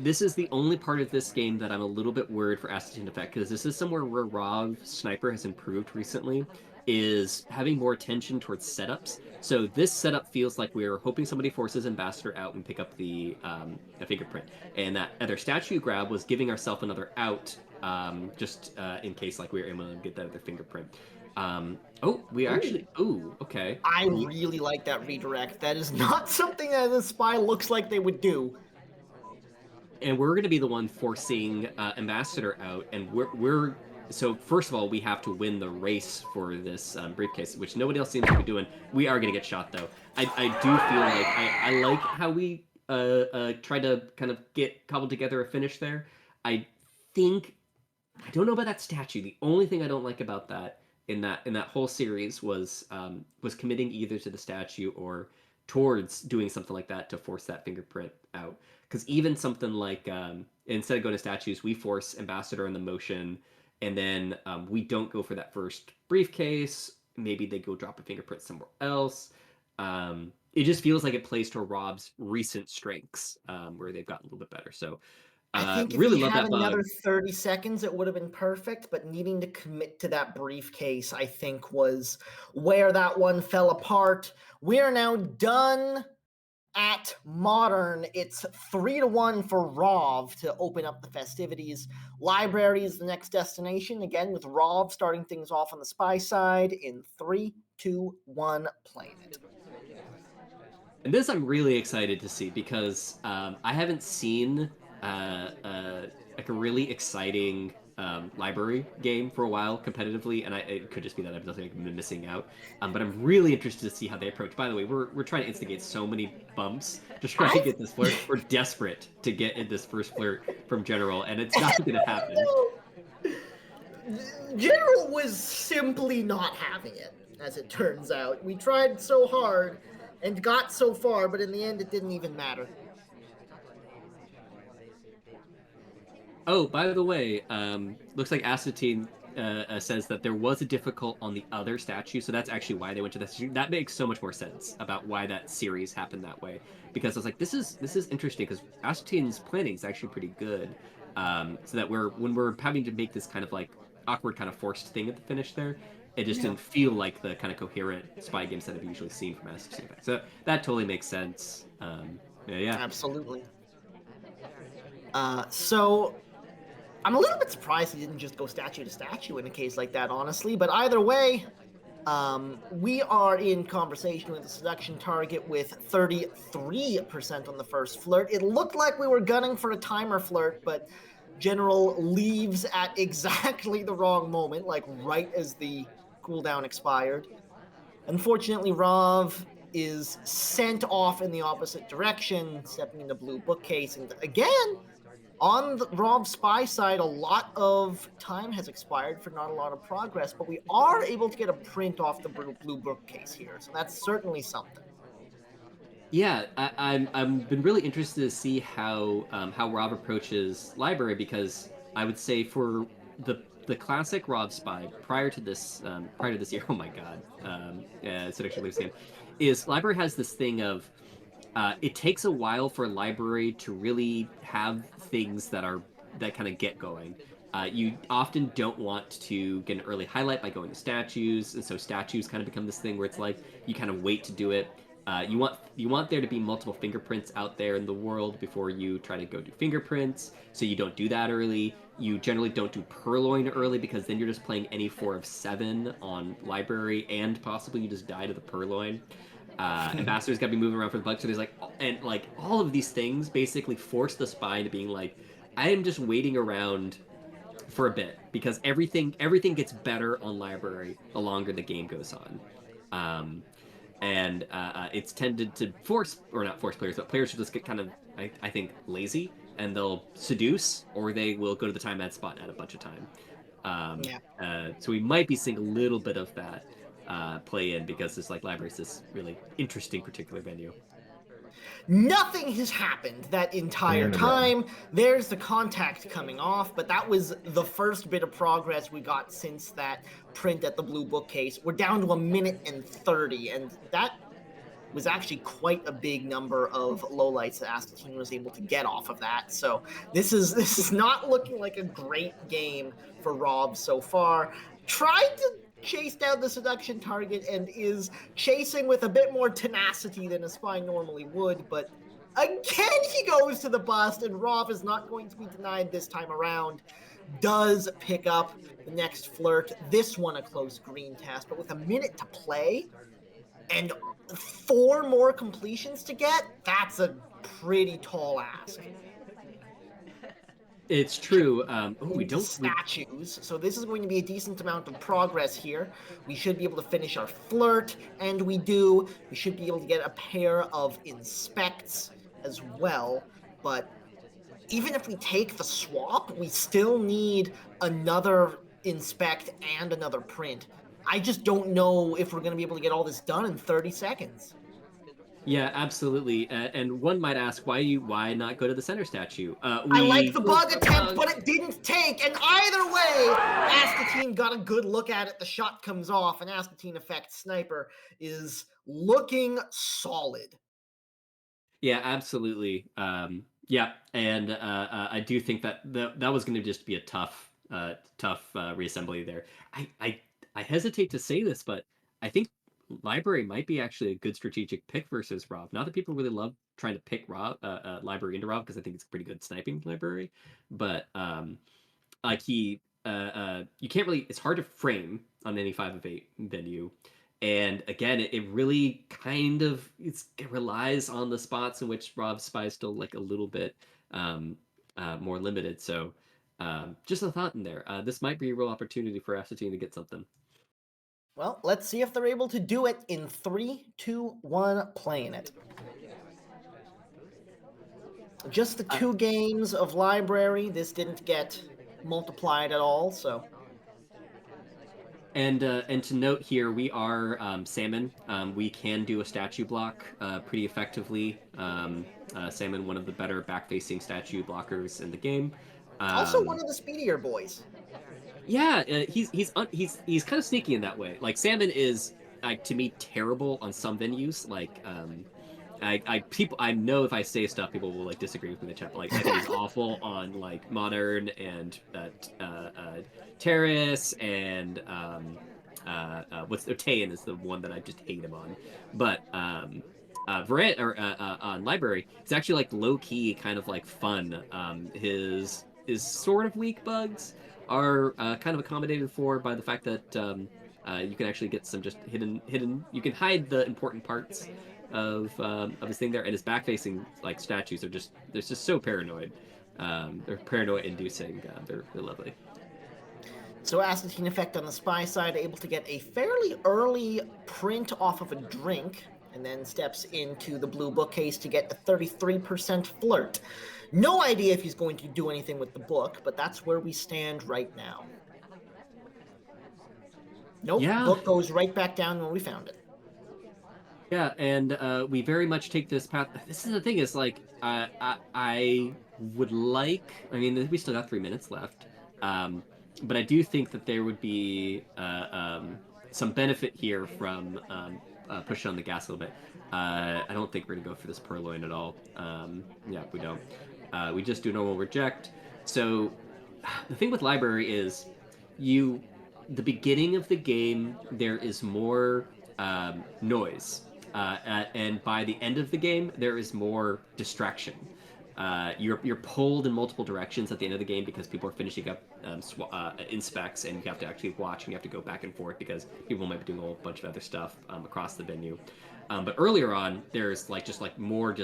this is the only part of this game that I'm a little bit worried for AstatineEffect, because this is somewhere where Rov Sniper has improved recently, is having more attention towards setups. So this setup feels like we're hoping somebody forces Ambassador out and pick up the fingerprint. And that other statue grab was giving ourselves another out, just in case like we were able to get that other fingerprint. Okay. I really like that redirect. That is not something that the spy looks like they would do. And we're going to be the one forcing Ambassador out, and we're so first of all we have to win the race for this briefcase, which nobody else seems to be doing. We are going to get shot though. I do feel like I like how we try to kind of get cobbled together a finish there. I don't know about that statue. The only thing I don't like about that in that whole series was committing either to the statue or towards doing something like that to force that fingerprint out. Because even something like instead of going to statues, we force Ambassador in the motion, and then we don't go for that first briefcase. Maybe they go drop a fingerprint somewhere else. It just feels like it plays to Rob's recent strengths, where they've gotten a little bit better. So I think if really he love had that bug. another 30 seconds, it would have been perfect, but needing to commit to that briefcase, I think, was where that one fell apart. We are now done at Modern. It's 3-1 for Rov to open up the festivities. Library is the next destination, again with Rov starting things off on the spy side in 3, 2, 1, playing it. And this I'm really excited to see, because I haven't seen like a really exciting library game for a while competitively, and it could just be that I've been missing out. But I'm really interested to see how they approach. By the way, we're trying to instigate so many bumps to try to get this flirt. We're desperate to get in this first flirt from General, and it's not going to happen. General was simply not having it, as it turns out. We tried so hard and got so far, but in the end it didn't even matter. Oh, by the way, looks like Astatine says that there was a difficult on the other statue, so that's actually why they went to that statue. That makes so much more sense about why that series happened that way. Because I was like, this is interesting, because Astatine's planning is actually pretty good. So that when we're having to make this kind of like awkward kind of forced thing at the finish there, it just didn't feel like the kind of coherent spy games that I've usually seen from Astine. So that totally makes sense. Yeah. Absolutely. So I'm a little bit surprised he didn't just go statue to statue in a case like that, honestly. But either way, We are in conversation with the seduction target with 33% on the first flirt. It looked like we were gunning for a timer flirt, but General leaves at exactly the wrong moment, like right as the cooldown expired. Unfortunately, Rav is sent off in the opposite direction, stepping into blue bookcase. And again, on the Rob Spy side, a lot of time has expired for not a lot of progress, but we are able to get a print off the blue bookcase here, so that's certainly something. Yeah, I'm been really interested to see how Rob approaches library, because I would say for the classic Rob Spy prior to this year, oh my god, Seduction Leaves game, is library has this thing of it takes a while for library to really have things that kind of get going. You often don't want to get an early highlight by going to statues, and so statues kind of become this thing where it's like you kind of wait to do it. You want there to be multiple fingerprints out there in the world before you try to go do fingerprints, so you don't do that early. You generally don't do purloin early, because then you're just playing any 4 of 7 on library, and possibly you just die to the purloin. Ambassador's got to be moving around for the bug. So there's like all of these things basically force the spy into being like, I am just waiting around for a bit, because everything gets better on library the longer the game goes on. Um, and it's tended to force, or not force players, but players should just get kind of, I think, lazy, and they'll seduce, or they will go to the time ad spot at a bunch of time. Yeah. So we might be seeing a little bit of that play in, because this like library is this really interesting particular venue. Nothing has happened that entire time. There's the contact coming off, but that was the first bit of progress we got since that print at the blue bookcase. We're down to 1 minute and 30, and that was actually quite a big number of lowlights that Astatine was able to get off of that. So this is not looking like a great game for Rob so far. Tried to chase down the seduction target and is chasing with a bit more tenacity than a spy normally would, but again he goes to the bust, and Rob is not going to be denied this time around. Does pick up the next flirt, this one a close green test, but with a minute to play and 4 more completions to get, that's a pretty tall ask. It's true. We Into don't. statues, so this is going to be a decent amount of progress here. We should be able to finish our flirt, and we do. We should be able to get a pair of inspects as well, but even if we take the swap, we still need another inspect and another print. I just don't know if we're going to be able to get all this done in 30 seconds. Yeah, absolutely. And one might ask, why not go to the center statue? I like the bug attempt, but it didn't take. And either way, Astatine got a good look at it. The shot comes off, and AstatineEffect Sniper is looking solid. Yeah, absolutely. Yeah, and I do think that was going to just be a tough reassembly there. I hesitate to say this, but I think library might be actually a good strategic pick versus Rob. Not that people really love trying to pick Rob library into Rob, because I think it's a pretty good sniping library, but like you can't really. It's hard to frame on any 5 of 8 venue. And again, it really kind of it relies on the spots in which Rob Spy is still like a little bit more limited. So just a thought in there. This might be a real opportunity for Astatine to get something. Well, let's see if they're able to do it in 3, 2, 1, playing it. Just the 2 games of library. This didn't get multiplied at all, so. And to note here, we are Salmon. We can do a statue block pretty effectively. Salmon, one of the better back-facing statue blockers in the game. Also one of the speedier boys. Yeah, he's kind of sneaky in that way. Like Salmon is, like, to me, terrible on some venues. Like I know if I say stuff, people will like disagree with me in the chat. But, like, I think he's awful on like Modern and Terrace, and what's Tayan is the one that I just hate him on. But Varant on Library, it's actually like low key, kind of like fun. His sort of weak bugs are kind of accommodated for by the fact that You can actually get some just hidden. You can hide the important parts of his thing there, and his back-facing like statues are they're just so paranoid. They're paranoia-inducing. They're lovely. So AstatineEffect on the spy side able to get a fairly early print off of a drink, and then steps into the blue bookcase to get a 33% flirt. No idea if he's going to do anything with the book, but that's where we stand right now. Nope, Yeah. book goes right back down where we found it. Yeah, and we very much take this path. This is the thing is like I would like. I mean, we still got 3 minutes left, but I do think that there would be some benefit here from pushing on the gas a little bit. I don't think we're gonna go for this purloin at all. Yeah, we don't. We just do normal reject. So the thing with library is the beginning of the game there is more noise, and by the end of the game there is more distraction. You're pulled in multiple directions at the end of the game because people are finishing up inspects, and you have to actually watch and you have to go back and forth because people might be doing a whole bunch of other stuff across the venue. But earlier on, there's just more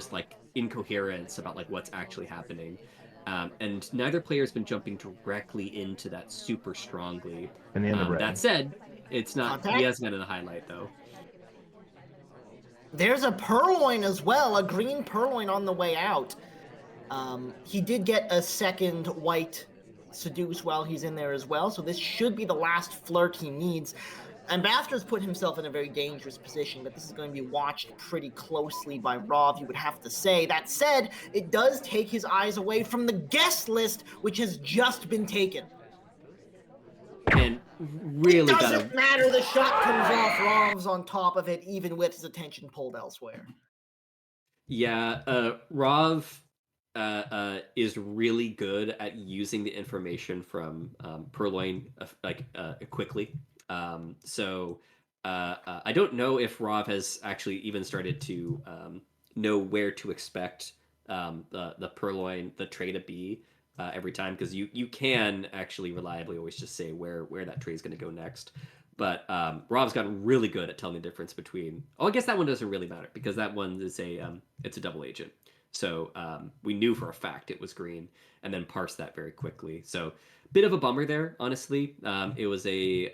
incoherence about like what's actually happening. And neither player's been jumping directly into that super strongly. And the end of red. That said, it's not. Contact? He hasn't gotten a highlight though. There's a purloin as well, a green purloin on the way out. He did get a second white seduce while he's in there as well, so this should be the last flirt he needs. Ambassador's put himself in a very dangerous position, but this is going to be watched pretty closely by Rov, you would have to say. That said, it does take his eyes away from the guest list, which has just been taken. And really It doesn't matter, the shot comes off, Rov's on top of it, even with his attention pulled elsewhere. Yeah, Rov is really good at using the information from Purloin quickly. So I don't know if Rov has actually even started to know where to expect the Purloin, the tray to be every time, because you can actually reliably always just say where that tray is going to go next. But Rov's gotten really good at telling the difference between. Oh, I guess that one doesn't really matter because that one is it's a double agent. So we knew for a fact it was green, and then parsed that very quickly. So bit of a bummer there, honestly. It was a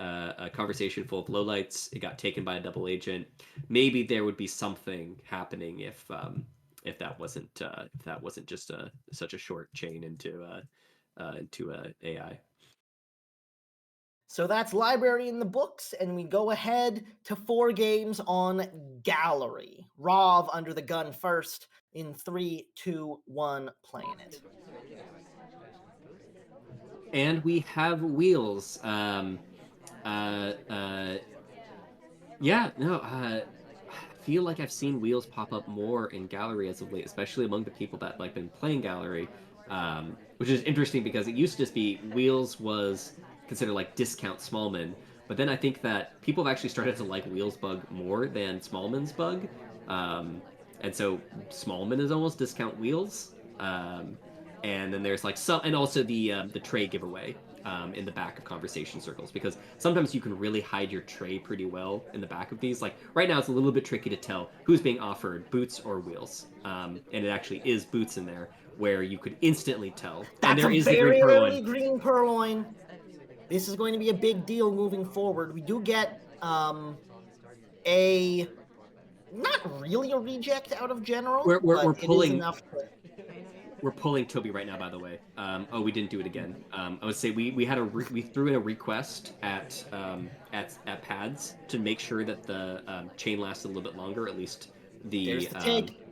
conversation full of lowlights. It got taken by a double agent. Maybe there would be something happening if that wasn't just such a short chain into AI. So that's library in the books, and we go ahead to 4 games on gallery. Rov under the gun first in 3, 2, 1, playing it. And we have wheels. I feel like I've seen wheels pop up more in gallery as of late, especially among the people that like been playing gallery, which is interesting because it used to just be wheels was considered like discount Smallman, but then I think that people have actually started to like wheels bug more than Smallman's bug, and so Smallman is almost discount wheels. And then there's like some, and also the tray giveaway in the back of conversation circles, because sometimes you can really hide your tray pretty well in the back of these. Like right now, it's a little bit tricky to tell who's being offered boots or wheels, and it actually is boots in there where you could instantly tell. That's and there a is very the green early green purloin. This is going to be a big deal moving forward. We do get a not really a reject out of general. We're but pulling. It is enough to... We're pulling Toby right now, by the way. Oh, we didn't do it again. I would say we threw in a request at pads to make sure that the chain lasted a little bit longer. At least the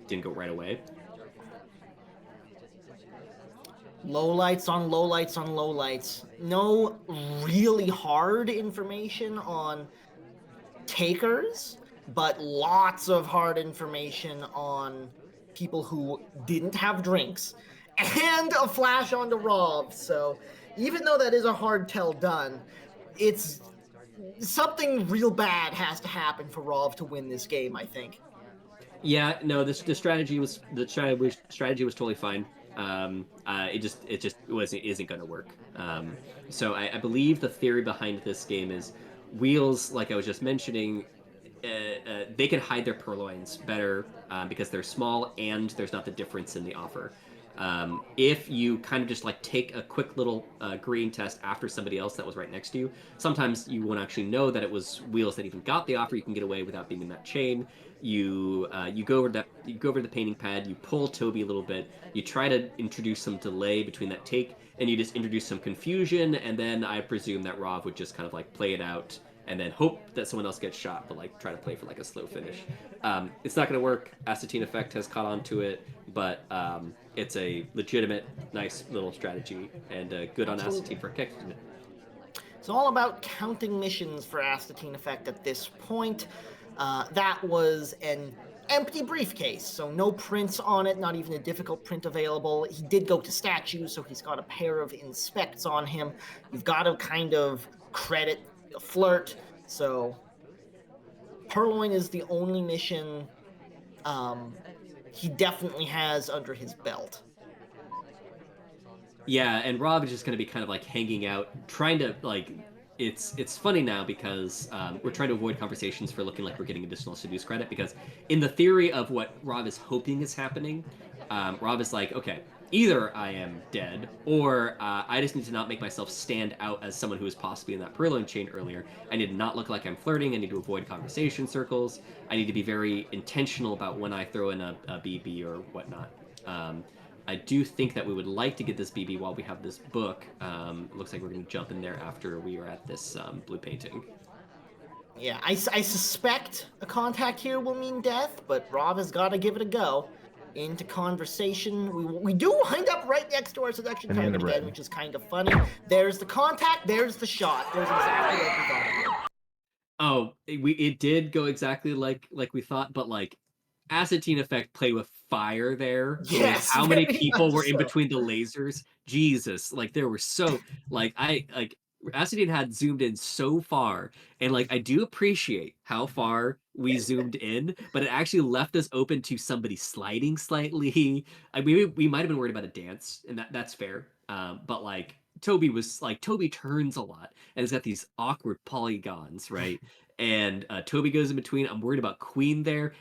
didn't go right away. Low lights on low lights on low lights. No really hard information on takers, but lots of hard information on people who didn't have drinks, and a flash onto Rov. So even though that is a hard tell done, it's something real bad has to happen for Rov to win this game, I think. Yeah, no, the strategy was totally fine. It isn't going to work. So I believe the theory behind this game is Wheels, like I was just mentioning, they can hide their purloins better because they're small and there's not the difference in the offer. If you kind of just like take a quick little green test after somebody else that was right next to you, sometimes you won't actually know that it was Wheels that even got the offer. You can get away without being in that chain. You go over the painting pad. You pull Toby a little bit. You try to introduce some delay between that take, and you just introduce some confusion. And then I presume that Rav would just kind of like play it out and then hope that someone else gets shot, but like try to play for like a slow finish. It's not going to work. Astatine has caught on to it, but it's a legitimate, nice little strategy, and good on Astatine for catching it. It's all about counting missions for AstatineEffect at this point. That was an empty briefcase, so no prints on it, not even a difficult print available. He did go to statues, so he's got a pair of inspects on him. You've got to kind of credit the flirt, so Purloin is the only mission he definitely has under his belt. Yeah, and Rob is just going to be kind of like hanging out, trying to like. It's funny now because we're trying to avoid conversations for looking like we're getting additional seduce credit because in the theory of what Rob is hoping is happening, Rob is like, okay, either I am dead or I just need to not make myself stand out as someone who was possibly in that Purloin chain earlier. I need to not look like I'm flirting. I need to avoid conversation circles. I need to be very intentional about when I throw in a BB or whatnot. I do think that we would like to get this BB while we have this book. It looks like we're going to jump in there after we are at this blue painting. Yeah, I suspect a contact here will mean death, but Rob has got to give it a go. Into conversation. We do wind up right next to our seduction target again, which is kind of funny. There's the contact, there's the shot. There's exactly like we thought it would. Oh, it did go exactly like we thought, but like AstatineEffect played with fire there. Yes, how many very people much were in so. between the lasers? Jesus, like there were so like Astatine had zoomed in so far, and like I do appreciate how far we zoomed in, but it actually left us open to somebody sliding slightly. I mean, we might have been worried about a dance, and that's fair. But like Toby turns a lot, and it's got these awkward polygons, right? And Toby goes in between. I'm worried about Queen there.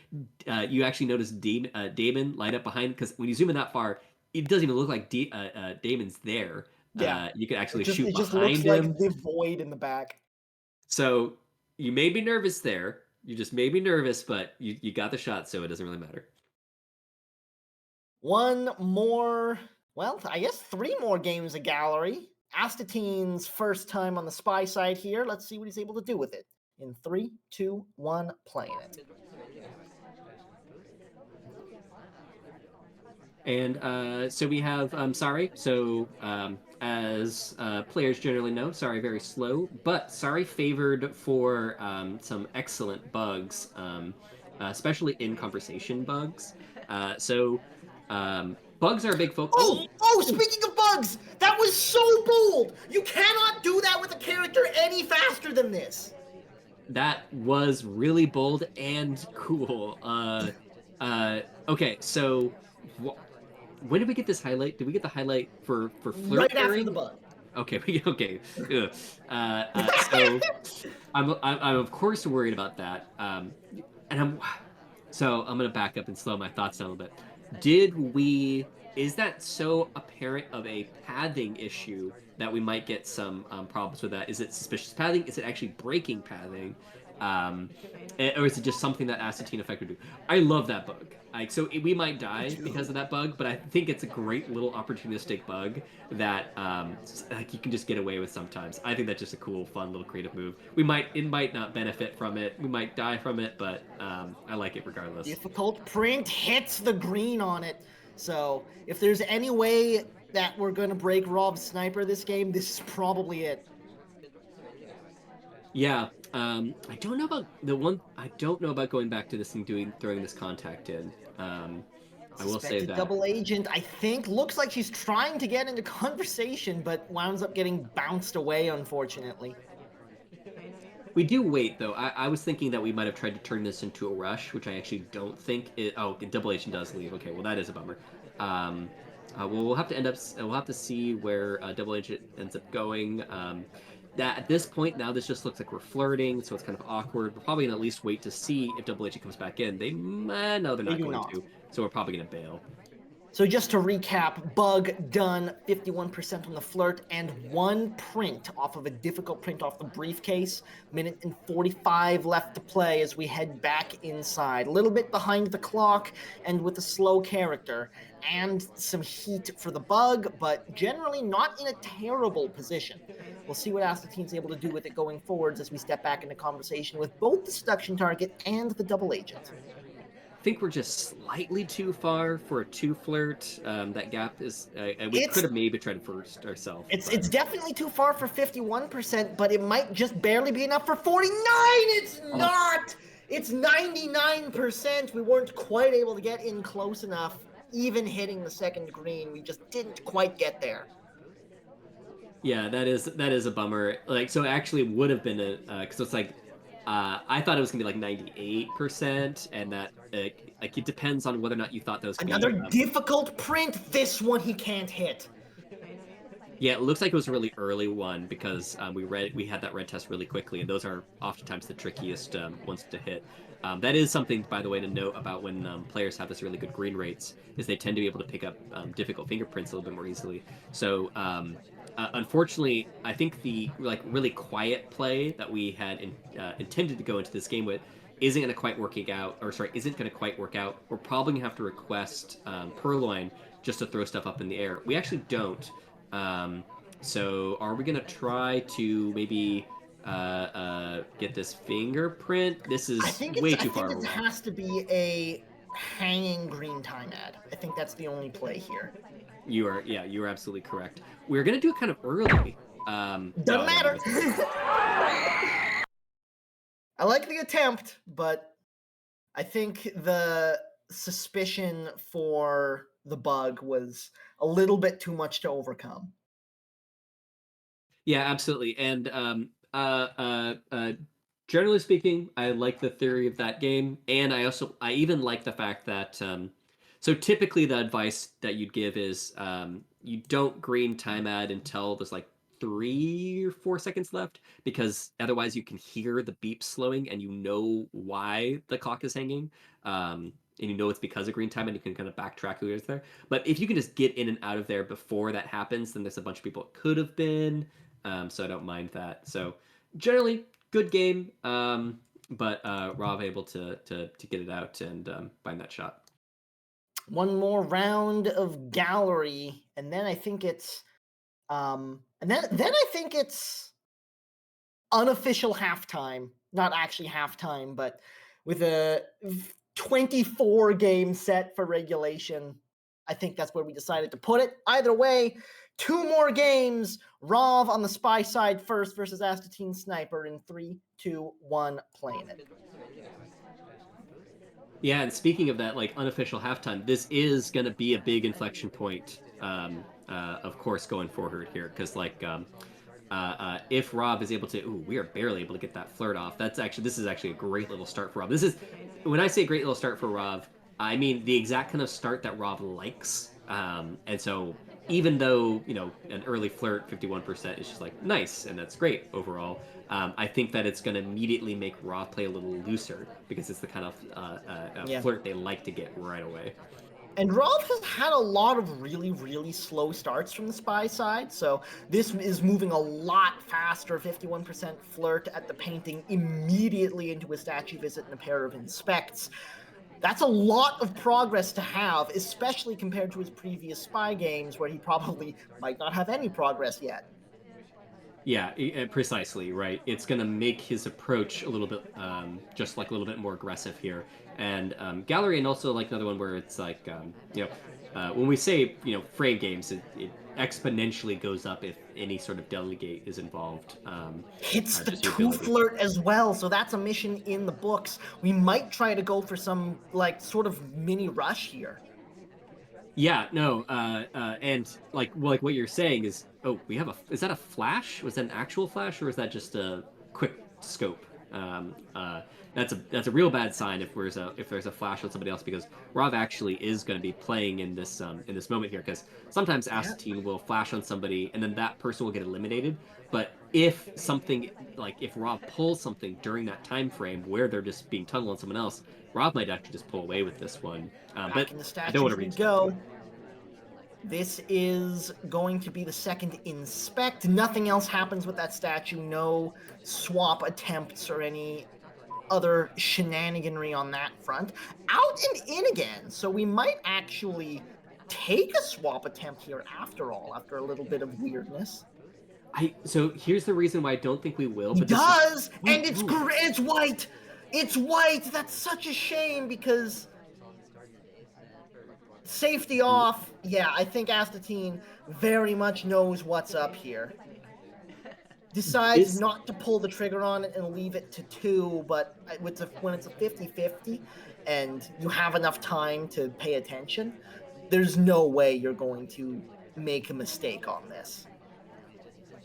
You actually notice Damon light up behind because when you zoom in that far, it doesn't even look like Damon's there. Yeah, You could actually it shoot just behind looks him. like the void in the back. So you made me nervous there. You just made me nervous, but you got the shot, so it doesn't really matter. One more, well, I guess 3 more games of gallery. Astatine's first time on the spy side here. Let's see what he's able to do with it. In 3, 2, 1, playing it. And so we have Sorry. So as players generally know, Sorry very slow, but Sorry favored for some excellent bugs, especially in conversation bugs. Bugs are a big focus. Speaking of bugs, that was so bold. You cannot do that with a character any faster than this. That was really bold and cool. Okay, so when did we get this highlight? Did we get the highlight for flirt Right pairing? after the bug. Okay, okay. So I'm of course worried about that. And I'm gonna back up and slow my thoughts down a little bit. Is that so apparent of a pathing issue that we might get some problems with that? Is it suspicious pathing? Is it actually breaking pathing? Or is it just something that AstatineEffect would do? I love that bug. We might die because of that bug, but I think it's a great little opportunistic bug that you can just get away with sometimes. I think that's just a cool, fun little creative move. It might not benefit from it. We might die from it, but I like it regardless. Difficult print hits the green on it. So if there's any way that we're gonna break Rob's sniper this game, this is probably it. Yeah, I don't know about I don't know about going back to this and throwing this contact in. I will say that Double agent, I think, looks like she's trying to get into conversation, but winds up getting bounced away, unfortunately. we do wait though. I was thinking that we might have tried to turn this into a rush, which I actually don't think. Double agent does leave. Okay, well that is a bummer. Well, we'll have to see where Double Agent ends up going. that at this point now this just looks like we're flirting, so it's kind of awkward. We're probably gonna at least wait to see if Double H comes back in. No, they're not do going not. to. So we're probably gonna bail. So just to recap, Bug done 51% on the flirt and 1 print off of a difficult print off the briefcase. Minute and 45 left to play as we head back inside. A little bit behind the clock and with a slow character and some heat for the Bug, but generally not in a terrible position. We'll see what Astatine's able to do with it going forwards as we step back into conversation with both the seduction target and the double agent. I think we're just slightly too far for a 2 flirt. That gap is, we could have maybe tried first ourselves. It's definitely too far for 51%, but it might just barely be enough for 49. It's not. It's 99%. We weren't quite able to get in close enough, even hitting the second green. We just didn't quite get there. Yeah, that is a bummer. Like, so it actually would have been a, because it's like, I thought it was gonna be like 98%, and that like it depends on whether or not you thought that was another difficult print. This one he can't hit. Yeah, it looks like it was a really early one because we had that red test really quickly, and those are oftentimes the trickiest ones to hit. That is something, by the way, to note about when players have this really good green rates, is they tend to be able to pick up difficult fingerprints a little bit more easily. So unfortunately, I think the really quiet play that we had intended to go into this game with isn't going to quite isn't going to quite work out. We're probably going to have to request Purloin just to throw stuff up in the air. We actually don't. So are we going to try to maybe get this fingerprint? This is way too far away. I think it has to be a hanging green time ad. I think that's the only play here. You are absolutely correct. We're gonna do it kind of early. Doesn't matter. I like the attempt, but I think the suspicion for the Bug was a little bit too much to overcome. Yeah, absolutely. And generally speaking, I like the theory of that game, and I even like the fact that so typically the advice that you'd give is you don't green time ad until there's like 3 or 4 seconds left, because otherwise you can hear the beep slowing and you know why the clock is hanging. And you know it's because of green time, and you can kind of backtrack who is there. But if you can just get in and out of there before that happens, then there's a bunch of people it could have been. So I don't mind that. So generally, good game. But Rob able to get it out and find that shot. One more round of gallery, and then I think it's unofficial halftime. Not actually halftime, but with a 24 game set for regulation. I think that's where we decided to put it. Either way, 2 more games. Rov on the spy side first versus Astatine Sniper in 3, 2, 1, playing it. Yeah, and speaking of that, like, unofficial halftime, this is going to be a big inflection point, of course, going forward here, because if Rob is able to, we are barely able to get that flirt off. This is actually a great little start for Rob. When I say great little start for Rob, I mean the exact kind of start that Rob likes. And so even though, an early flirt, 51% is just like nice, and that's great overall, I think that it's going to immediately make Rob play a little looser, because it's the kind of flirt they like to get right away. And Rolf has had a lot of really, really slow starts from the spy side, so this is moving a lot faster. 51% flirt at the painting, immediately into a statue visit and a pair of inspects. That's a lot of progress to have, especially compared to his previous spy games, where he probably might not have any progress yet. Yeah, precisely, right. It's going to make his approach a little bit, just like a little bit more aggressive here. And Gallery, and also like another one where it's like, when we say, frame games, it exponentially goes up if any sort of delegate is involved. Hits the 2 flirt as well, so that's a mission in the books. We might try to go for some, sort of mini rush here. Yeah, no, and like what you're saying is, is that a flash? Was that an actual flash, or is that just a quick scope? That's a real bad sign if there's a flash on somebody else, because Rob actually is going to be playing in this moment here, because sometimes Astatine will flash on somebody and then that person will get eliminated, but if something like if Rob pulls something during that time frame where they're just being tunneled on someone else, Rob might actually just pull away with this one. Back But in the I don't want statues to we reach go. This is going to be the second inspect. Nothing else happens with that statue. No swap attempts or any other shenaniganry on that front. Out and in again. So we might actually take a swap attempt here after all, after a little bit of weirdness. So here's the reason why I don't think we will. He But this does, is and it's great. It's white. It's white. That's such a shame because safety off. Yeah, I think Astatine very much knows what's up here. Decides not to pull the trigger on it and leave it to 2, but when it's a 50-50 and you have enough time to pay attention, there's no way you're going to make a mistake on this.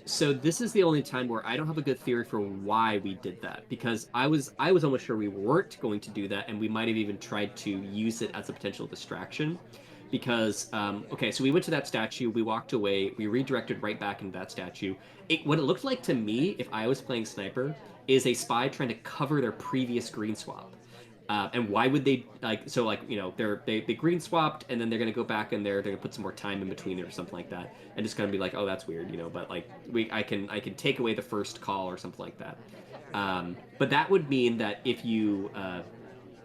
So this is the only time where I don't have a good theory for why we did that, because I was almost sure we weren't going to do that, and we might have even tried to use it as a potential distraction. Because okay, so we went to that statue, we walked away, we redirected right back into that statue. What it looked like to me, if I was playing sniper, is a spy trying to cover their previous green swap. And why would they they green swapped and then they're gonna go back in there, they're gonna put some more time in between it or something like that, and just gonna be like, oh, that's weird, but like I can take away the first call or something like that. But that would mean that if you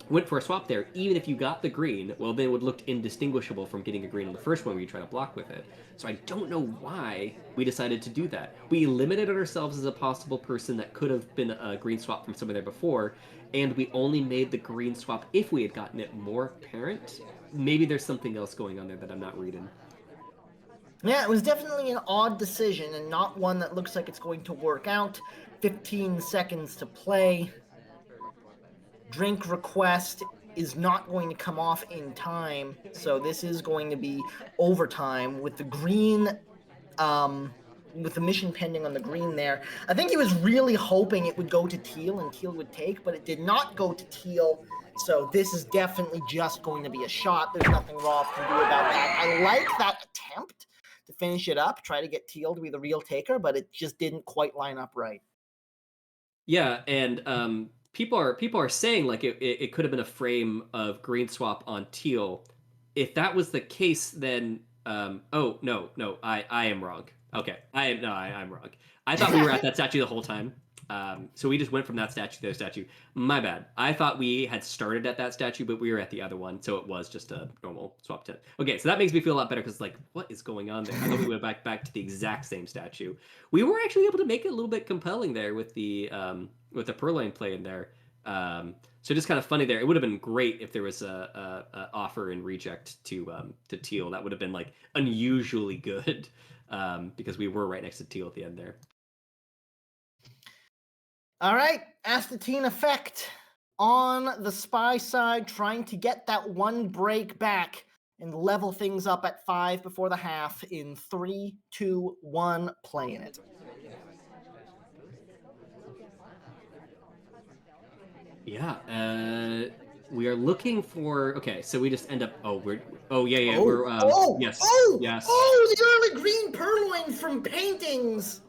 went for a swap there, even if you got the green, well, then it would look indistinguishable from getting a green on the first one where you try to block with it. So I don't know why we decided to do that. We limited ourselves as a possible person that could have been a green swap from somewhere there before, and we only made the green swap if we had gotten it more apparent. Maybe there's something else going on there that I'm not reading. Yeah, it was definitely an odd decision and not one that looks like it's going to work out. 15 seconds to play. Drink request is not going to come off in time, so this is going to be overtime with the green, with the mission pending on the green there. I think he was really hoping it would go to Teal and Teal would take, but it did not go to Teal, so this is definitely just going to be a shot. There's nothing Rob can do about that. I like that attempt to finish it up, try to get Teal to be the real taker, but it just didn't quite line up right. Yeah, and people are saying like it could have been a frame of green swap on Teal. If that was the case, then oh no, I am wrong. Okay, I'm wrong. I thought we were at that statue the whole time. So we just went from that statue to the other statue. My bad. I thought we had started at that statue, but we were at the other one, so it was just a normal swap tent. Okay, so that makes me feel a lot better because like, what is going on there? I thought we went back to the exact same statue. We were actually able to make it a little bit compelling there with the Purloin play in there. So just kind of funny there. It would have been great if there was a offer and reject to Teal. That would have been like unusually good because we were right next to Teal at the end there. All right, AstatineEffect on the spy side, trying to get that one break back and level things up at 5 before the half in 3, 2, 1, playing it. Yeah, we are looking for. Okay, so we just end up. We're. Yes. Yes. Oh, the early green purloin from paintings.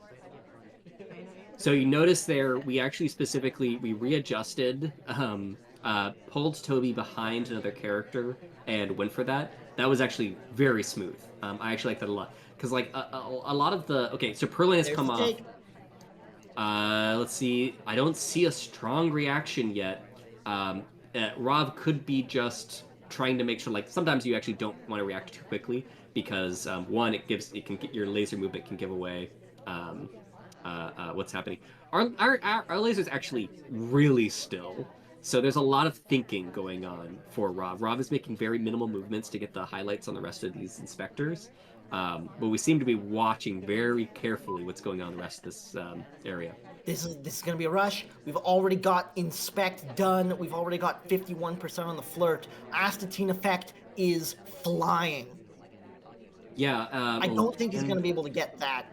So you notice there, we actually specifically we readjusted, pulled Toby behind another character and went for that. That was actually very smooth. I actually like that a lot because like a lot of the so Purloin has come off. Let's see. I don't see a strong reaction yet. Rob could be just trying to make sure. Like sometimes you actually don't want to react too quickly because one, your laser movement can give away what's happening. Our laser's actually really still, so there's a lot of thinking going on for Rob. Rob is making very minimal movements to get the highlights on the rest of these inspectors. But we seem to be watching very carefully what's going on in the rest of this area. This is going to be a rush. We've already got Inspect done. We've already got 51% on the flirt. AstatineEffect is flying. Yeah. I don't think he's going to be able to get that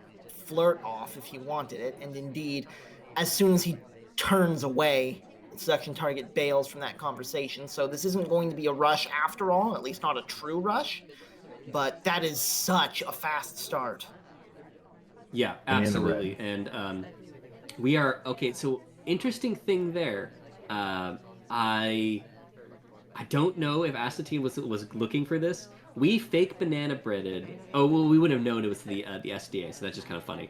flirt off if he wanted it. And indeed, as soon as he turns away, the seduction target bails from that conversation. So this isn't going to be a rush after all, at least not a true rush. But that is such a fast start. Yeah, Banana absolutely. And we are okay. So interesting thing there. I don't know if Astatine was looking for this. We fake banana breaded. Oh well, we would have known it was the SDA, so that's just kind of funny.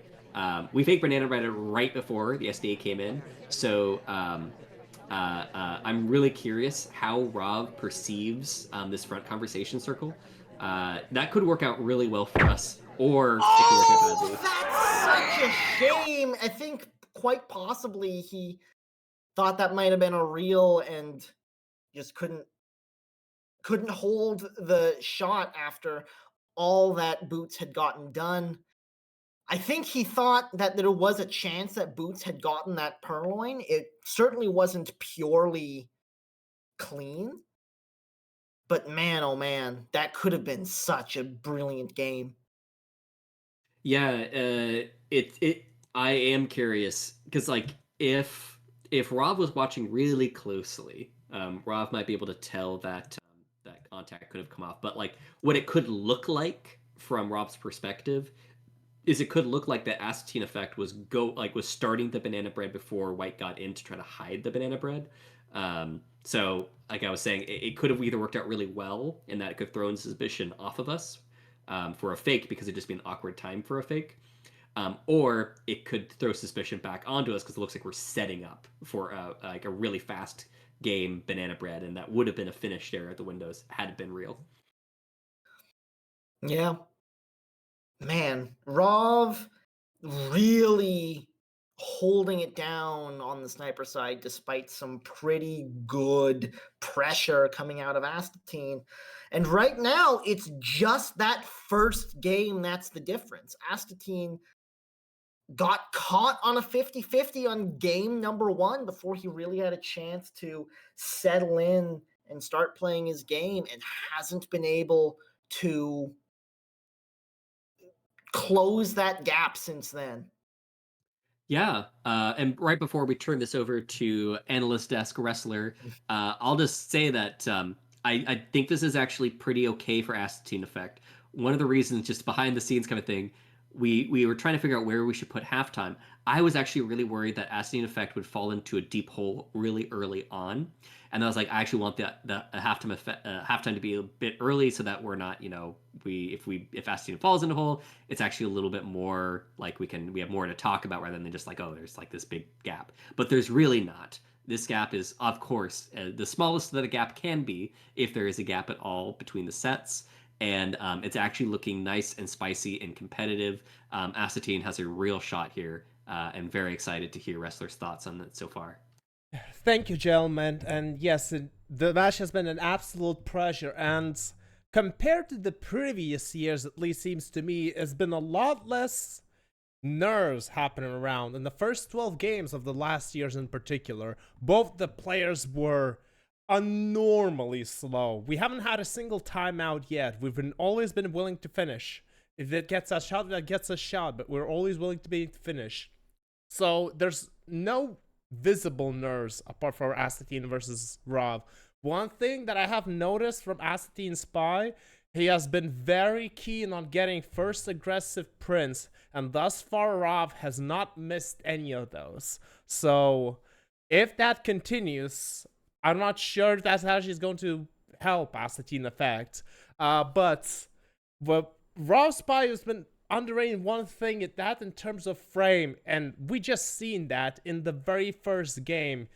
We fake banana breaded right before the SDA came in. So I'm really curious how Rob perceives this front conversation circle. That could work out really well for us, or it could work out Oh, badly. that's such a shame. I think quite possibly he thought that might have been a real and just couldn't hold the shot after all that Boots had gotten done. I think he thought that there was a chance that Boots had gotten that purloin. It certainly wasn't purely clean, but man, oh man, that could have been such a brilliant game. Yeah, it. I am curious because like if Rob was watching really closely, Rob might be able to tell that that contact could have come off. But like what it could look like from Rob's perspective is it could look like the Assatine effect was starting the banana bread before White got in to try to hide the banana bread. So like I was saying, it could have either worked out really well in that it could throw in suspicion off of us for a fake because it'd just be an awkward time for a fake. Or it could throw suspicion back onto us because it looks like we're setting up for like a really fast game banana bread, and that would have been a finish there at the windows had it been real. Yeah, man, Rov really holding it down on the sniper side despite some pretty good pressure coming out of Astatine. And right now, it's just that first game that's the difference. Astatine got caught on a 50-50 on game number 1 before he really had a chance to settle in and start playing his game, and hasn't been able to close that gap since then. Yeah, and right before we turn this over to analyst desk wrestler, I'll just say that I think this is actually pretty okay for Assatine Effect. One of the reasons, just behind the scenes kind of thing, we were trying to figure out where we should put halftime. I was actually really worried that Assatine Effect would fall into a deep hole really early on, and I was like, I actually want the halftime to be a bit early so that we're not, if Assatine falls in a hole, it's actually a little bit more like we have more to talk about rather than just like, oh, there's like this big gap. But there's really not. This gap is, of course, the smallest that a gap can be, if there is a gap at all between the sets. And it's actually looking nice and spicy and competitive. Asatine has a real shot here, and very excited to hear wrestlers' thoughts on it so far. Thank you, gentlemen. And yes, the match has been an absolute pleasure. And compared to the previous years, at least seems to me, it's been a lot less nerves happening around. In the first 12 games of the last years in particular, both the players were unnormally slow. We haven't had a single timeout yet. We've always been willing to finish. If it gets a shot, that gets a shot, but we're always willing to be finished. So there's no visible nerves apart from Astatine versus Rob. One thing that I have noticed from Asatine Spy, he has been very keen on getting first aggressive prints, and thus far Rob has not missed any of those. So if that continues, I'm not sure that's how she's going to help Asatine Effect. But Raw Spy has been underrating one thing at that in terms of frame, and we just seen that in the very first game.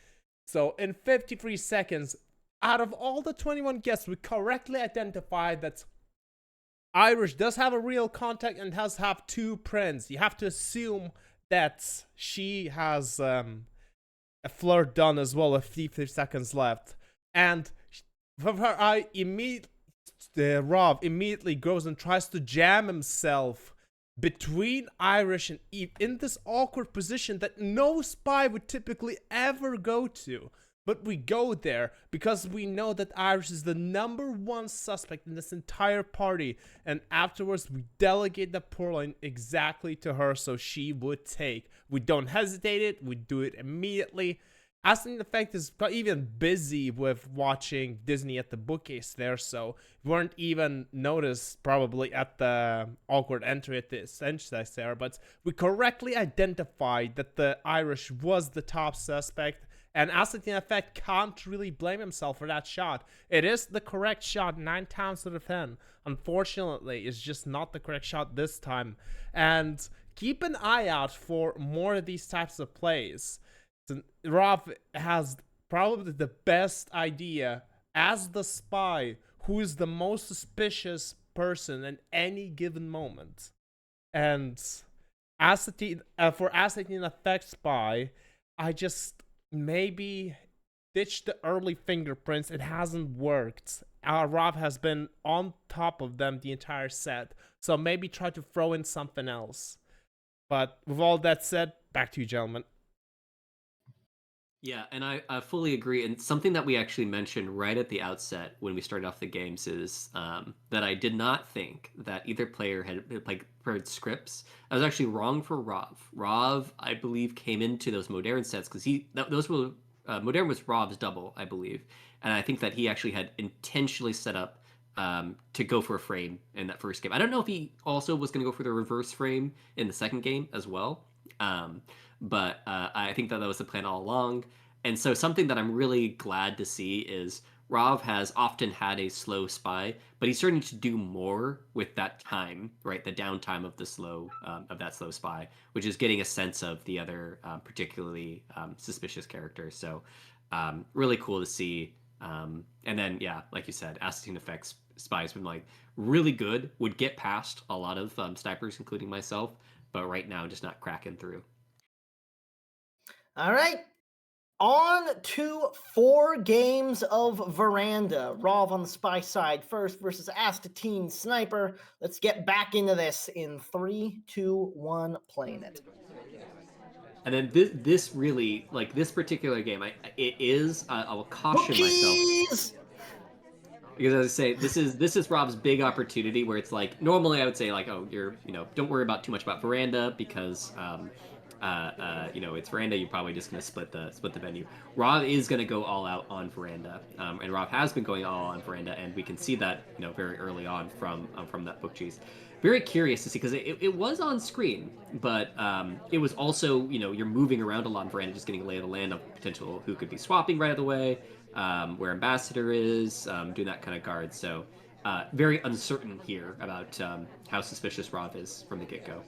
So in 53 seconds, out of all the 21 guests, we correctly identified that Irish does have a real contact and does have 2 prints. You have to assume that she has a flirt done as well with 50 seconds left. And from her eye, Rob immediately goes and tries to jam himself between Irish and Eve in this awkward position that no spy would typically ever go to. But we go there because we know that Irish is the #1 suspect in this entire party, and afterwards we delegate the purloin exactly to her so she would take. We don't hesitate it, we do it immediately, AstatineEffect is got even busy with watching Disney at the bookcase there, so we weren't even noticed probably at the awkward entry at the essentials there, but we correctly identified that the Irish was the top suspect, and AstatineEffect can't really blame himself for that shot. It is the correct shot 9 times out of 10. Unfortunately, it's just not the correct shot this time, and keep an eye out for more of these types of plays. Rob has probably the best idea as the spy who is the most suspicious person in any given moment. And for AstatineEffect spy, I just maybe ditch the early fingerprints. It hasn't worked. Rob has been on top of them the entire set, so maybe try to throw in something else. But with all that said, back to you, gentlemen. Yeah, and I fully agree. And something that we actually mentioned right at the outset when we started off the games is that I did not think that either player had prepared scripts. I was actually wrong for Rov. Rov, I believe, came into those Modern sets because those were Modern was Rov's double, I believe, and I think that he actually had intentionally set up to go for a frame in that first game. I don't know if he also was going to go for the reverse frame in the second game as well. But I think that was the plan all along. And so something that I'm really glad to see is Rov has often had a slow spy, but he's starting to do more with that time, right? The downtime of the slow of that slow spy, which is getting a sense of the other particularly suspicious characters. So really cool to see. And then yeah, like you said, AstatineEffect's spy has been like really good. Would get past a lot of snipers, including myself, but right now just not cracking through. All right. On to 4 games of Veranda. Rov on the spy side first versus Astatine Sniper. Let's get back into this in 3, 2, 1, playing it. And then this really, like this particular game, it is. I will caution myself because as I say, this is Rob's big opportunity where it's like normally I would say like, oh, don't worry about too much about Veranda because it's Veranda. You're probably just gonna split the venue. Rob is gonna go all out on Veranda, and Rob has been going all on Veranda, and we can see that very early on from that book cheese. Very curious to see because it was on screen, but it was also you're moving around a lot on Veranda, just getting a lay of the land of potential who could be swapping right away, where Ambassador is, doing that kind of guard. So very uncertain here about how suspicious Rob is from the get-go.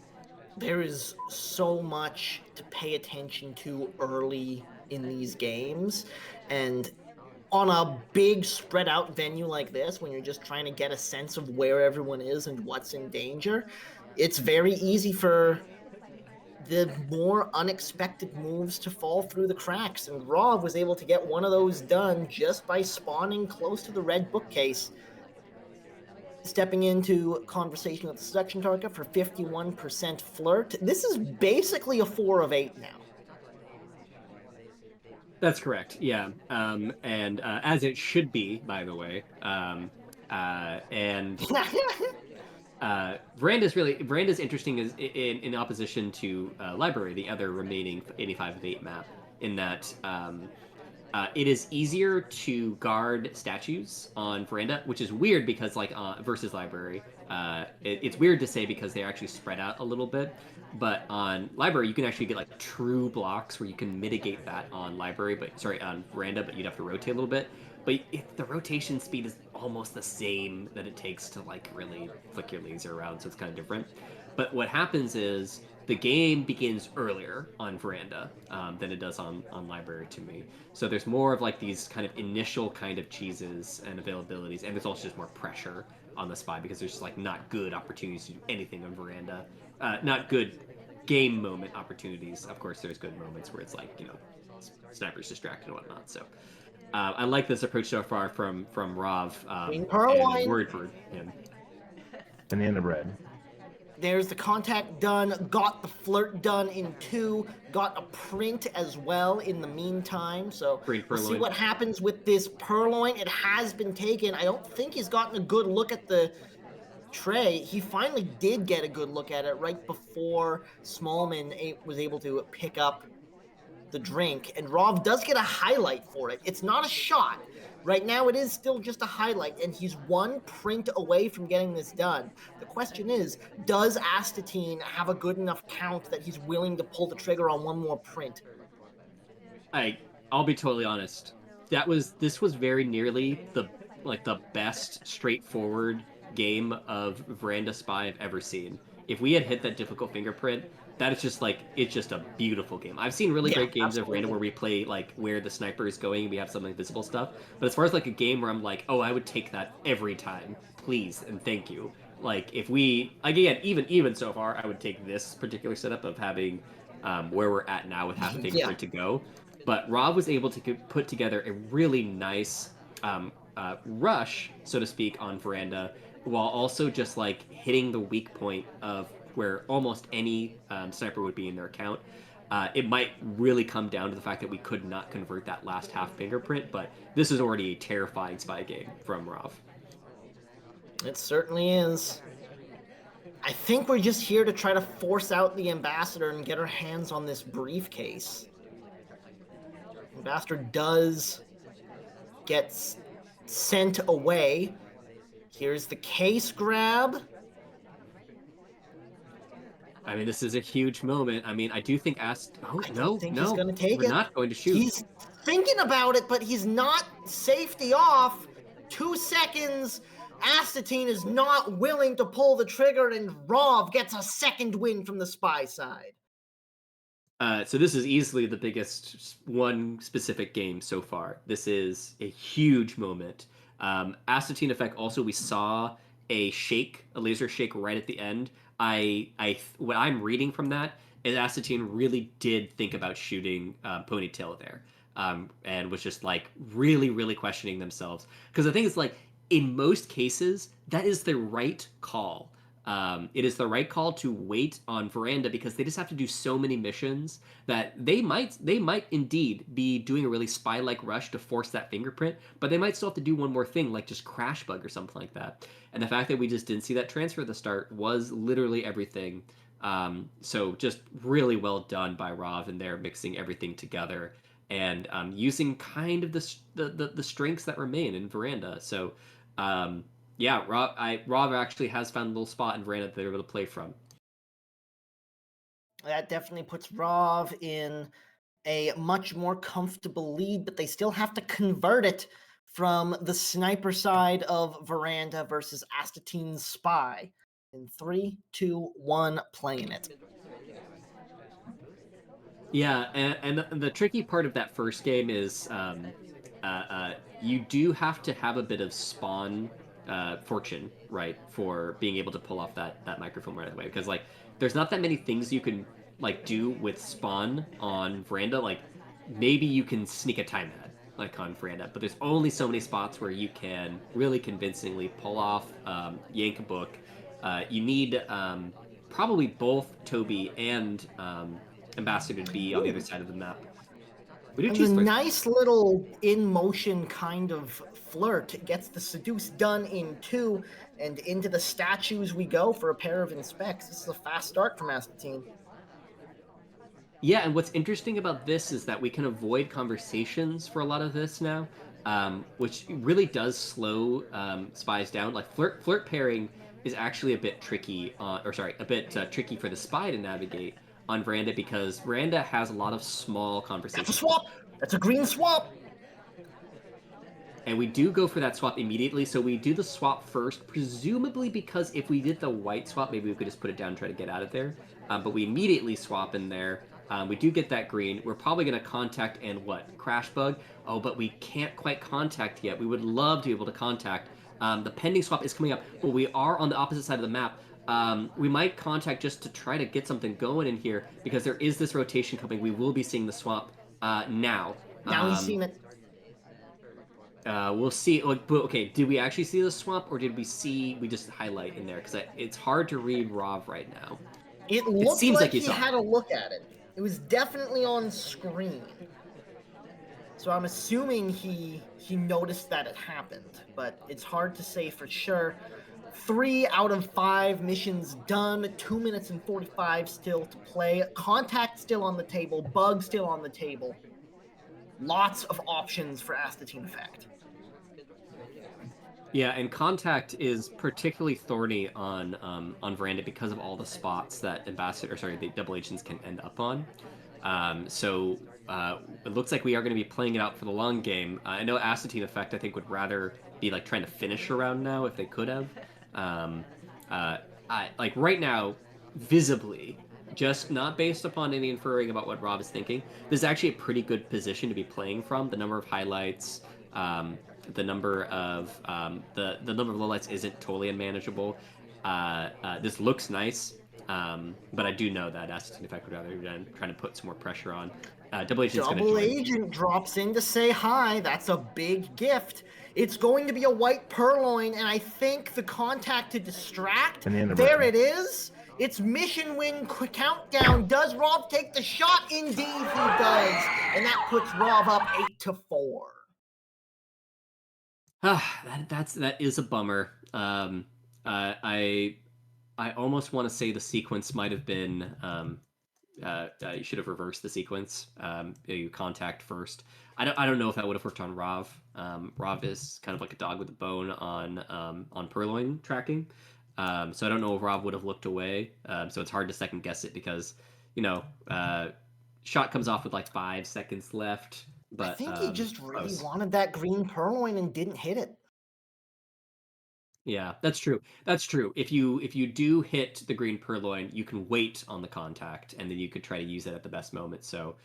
There is so much to pay attention to early in these games, and on a big spread out venue like this, when you're just trying to get a sense of where everyone is and what's in danger, it's very easy for the more unexpected moves to fall through the cracks, and Rov was able to get one of those done just by spawning close to the red bookcase. Stepping into conversation with the seduction target for 51% flirt. This is basically a 4 of 8 now. That's correct. Yeah, and as it should be, by the way. Veranda's interesting is in opposition to Library, the other remaining 85 of 8 map, in that it is easier to guard statues on Veranda, which is weird because versus Library, it's weird to say because they're actually spread out a little bit. But on Library, you can actually get like true blocks where you can mitigate that on on Veranda, but you'd have to rotate a little bit. But the rotation speed is almost the same that it takes to like really flick your laser around, so it's kind of different. But what happens is the game begins earlier on Veranda than it does on Library to me. So there's more of like these kind of initial kind of cheeses and availabilities, and there's also just more pressure on the spy because there's just like not good opportunities to do anything on Veranda. Not good game moment opportunities. Of course, there's good moments where it's like snipers distracted and whatnot. So I like this approach so far from Rov. And word for him. Banana bread. There's the contact done, got the flirt done in 2, got a print as well in the meantime. So we'll see what happens with this purloin. It has been taken. I don't think he's gotten a good look at the tray. He finally did get a good look at it right before Smallman was able to pick up the drink, and Rov does get a highlight for it. It's not a shot. Right now, it is still just a highlight, and he's one print away from getting this done. The question is, does Astatine have a good enough count that he's willing to pull the trigger on one more print? I'll be totally honest. This was very nearly the best straightforward game of Veranda Spy I've ever seen. If we had hit that difficult fingerprint, that is just it's just a beautiful game. I've seen really great games of Veranda where we play where the sniper is going and we have some invisible stuff. But as far as a game where I'm oh, I would take that every time, please and thank you. If we again, even so far, I would take this particular setup of having where we're at now with half a fingerprint to go. But Rob was able to put together a really nice rush, so to speak, on Veranda, while also just hitting the weak point of where almost any sniper would be in their account. It might really come down to the fact that we could not convert that last half fingerprint, but this is already a terrifying spy game from Rov. It certainly is. I think we're just here to try to force out the ambassador and get our hands on this briefcase. Ambassador does get sent away. Here's the case grab. I mean, this is a huge moment. I mean, I do think he's gonna take we're not going to shoot. He's thinking about it, but he's not safety off. 2 seconds. Astatine is not willing to pull the trigger, and Rov gets a second win from the spy side. So this is easily the biggest one specific game so far. This is a huge moment. AstatineEffect also, we saw a laser shake right at the end. What I'm reading from that is Astatine really did think about shooting Ponytail there, and was just really, really questioning themselves. Because the thing is, in most cases, that is the right call. It is the right call to wait on Veranda because they just have to do so many missions that they might indeed be doing a really spy-like rush to force that fingerprint, but they might still have to do one more thing, like just crash bug or something like that. And the fact that we just didn't see that transfer at the start was literally everything. So just really well done by Rov, and they're mixing everything together and using kind of the strengths that remain in Veranda. So. Yeah, Rob actually has found a little spot in Veranda that they're able to play from. That definitely puts Rov in a much more comfortable lead, but they still have to convert it from the sniper side of Veranda versus Astatine's spy. In 3, 2, 1, playing it. Yeah, and the tricky part of that first game is you do have to have a bit of spawn fortune, right, for being able to pull off that microphone right away. Because there's not that many things you can do with spawn on Veranda. Maybe you can sneak a time ad on Veranda, but there's only so many spots where you can really convincingly pull off yank a book. You need probably both Toby and Ambassador to be on the other side of the map. And the nice little in-motion kind of flirt gets the seduce done in 2, and into the statues we go for a pair of inspects. This is a fast start from Astatine. Yeah, and what's interesting about this is that we can avoid conversations for a lot of this now, which really does slow spies down. Flirt pairing is actually a bit tricky, tricky for the spy to navigate on Veranda, because Veranda has a lot of small conversations. That's a swap! That's a green swap! And we do go for that swap immediately, so we do the swap first, presumably because if we did the white swap, maybe we could just put it down and try to get out of there. But we immediately swap in there. We do get that green. We're probably going to contact and crash bug. Oh, but we can't quite contact yet. We would love to be able to contact. The pending swap is coming up, but we are on the opposite side of the map. We might contact just to try to get something going in here, because there is this rotation coming. We will be seeing the swap now. Now he's seen it. We'll see. Okay, did we actually see the swap, or did we just highlight in there? Because it's hard to read Rov right now. It looked like he had a look at it. It was definitely on screen. So I'm assuming he noticed that it happened, but it's hard to say for sure. 3 out of 5 missions done, 2 minutes and 45 still to play. Contact still on the table, bug still on the table. Lots of options for AstatineEffect. Yeah, and contact is particularly thorny on Veranda because of all the spots that the double agents can end up on. So it looks like we are going to be playing it out for the long game. I know AstatineEffect, I think, would rather be like trying to finish around now if they could have. Like right now, visibly, just not based upon any inferring about what Rob is thinking, this is actually a pretty good position to be playing from. The number of highlights, the number of the number of lowlights isn't totally unmanageable. This looks nice, but I do know that AstatineEffect would rather be trying to put some more pressure on. Double Agent's going to Double join. Agent drops in to say hi. That's a big gift. It's going to be a white purloin, and I think the contact to distract. There it is. It's mission win countdown. Does Rob take the shot? Indeed, he does, and that puts Rob up 8-4. That is a bummer. I almost want to say the sequence might have been. You should have reversed the sequence. You contact first. I don't know if that would have worked on Rav. Rav is kind of like a dog with a bone on purloin tracking. So I don't know if Rav would have looked away. So it's hard to second guess it because shot comes off with like 5 seconds left. But I think he just really wanted that green purloin and didn't hit it. Yeah, that's true. That's true. If you do hit the green purloin, you can wait on the contact, and then you could try to use it at the best moment. So,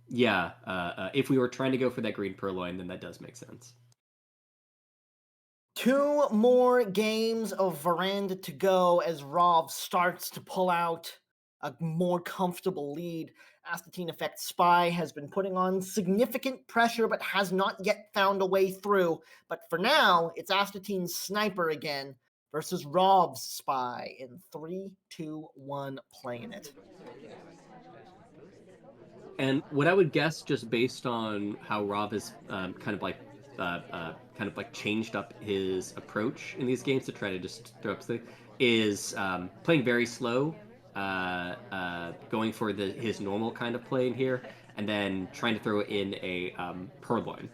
if we were trying to go for that green purloin, then that does make sense. 2 more games of Veranda to go as Rob starts to pull out a more comfortable lead. AstatineEffect Spy has been putting on significant pressure but has not yet found a way through. But for now, it's Astatine's Sniper again versus Rob's Spy in 3, 2, 1, playing it. And what I would guess, just based on how Rob has kind of like changed up his approach in these games to try to just throw up the is playing very slow. Going for his normal kind of play in here, and then trying to throw in a purloin.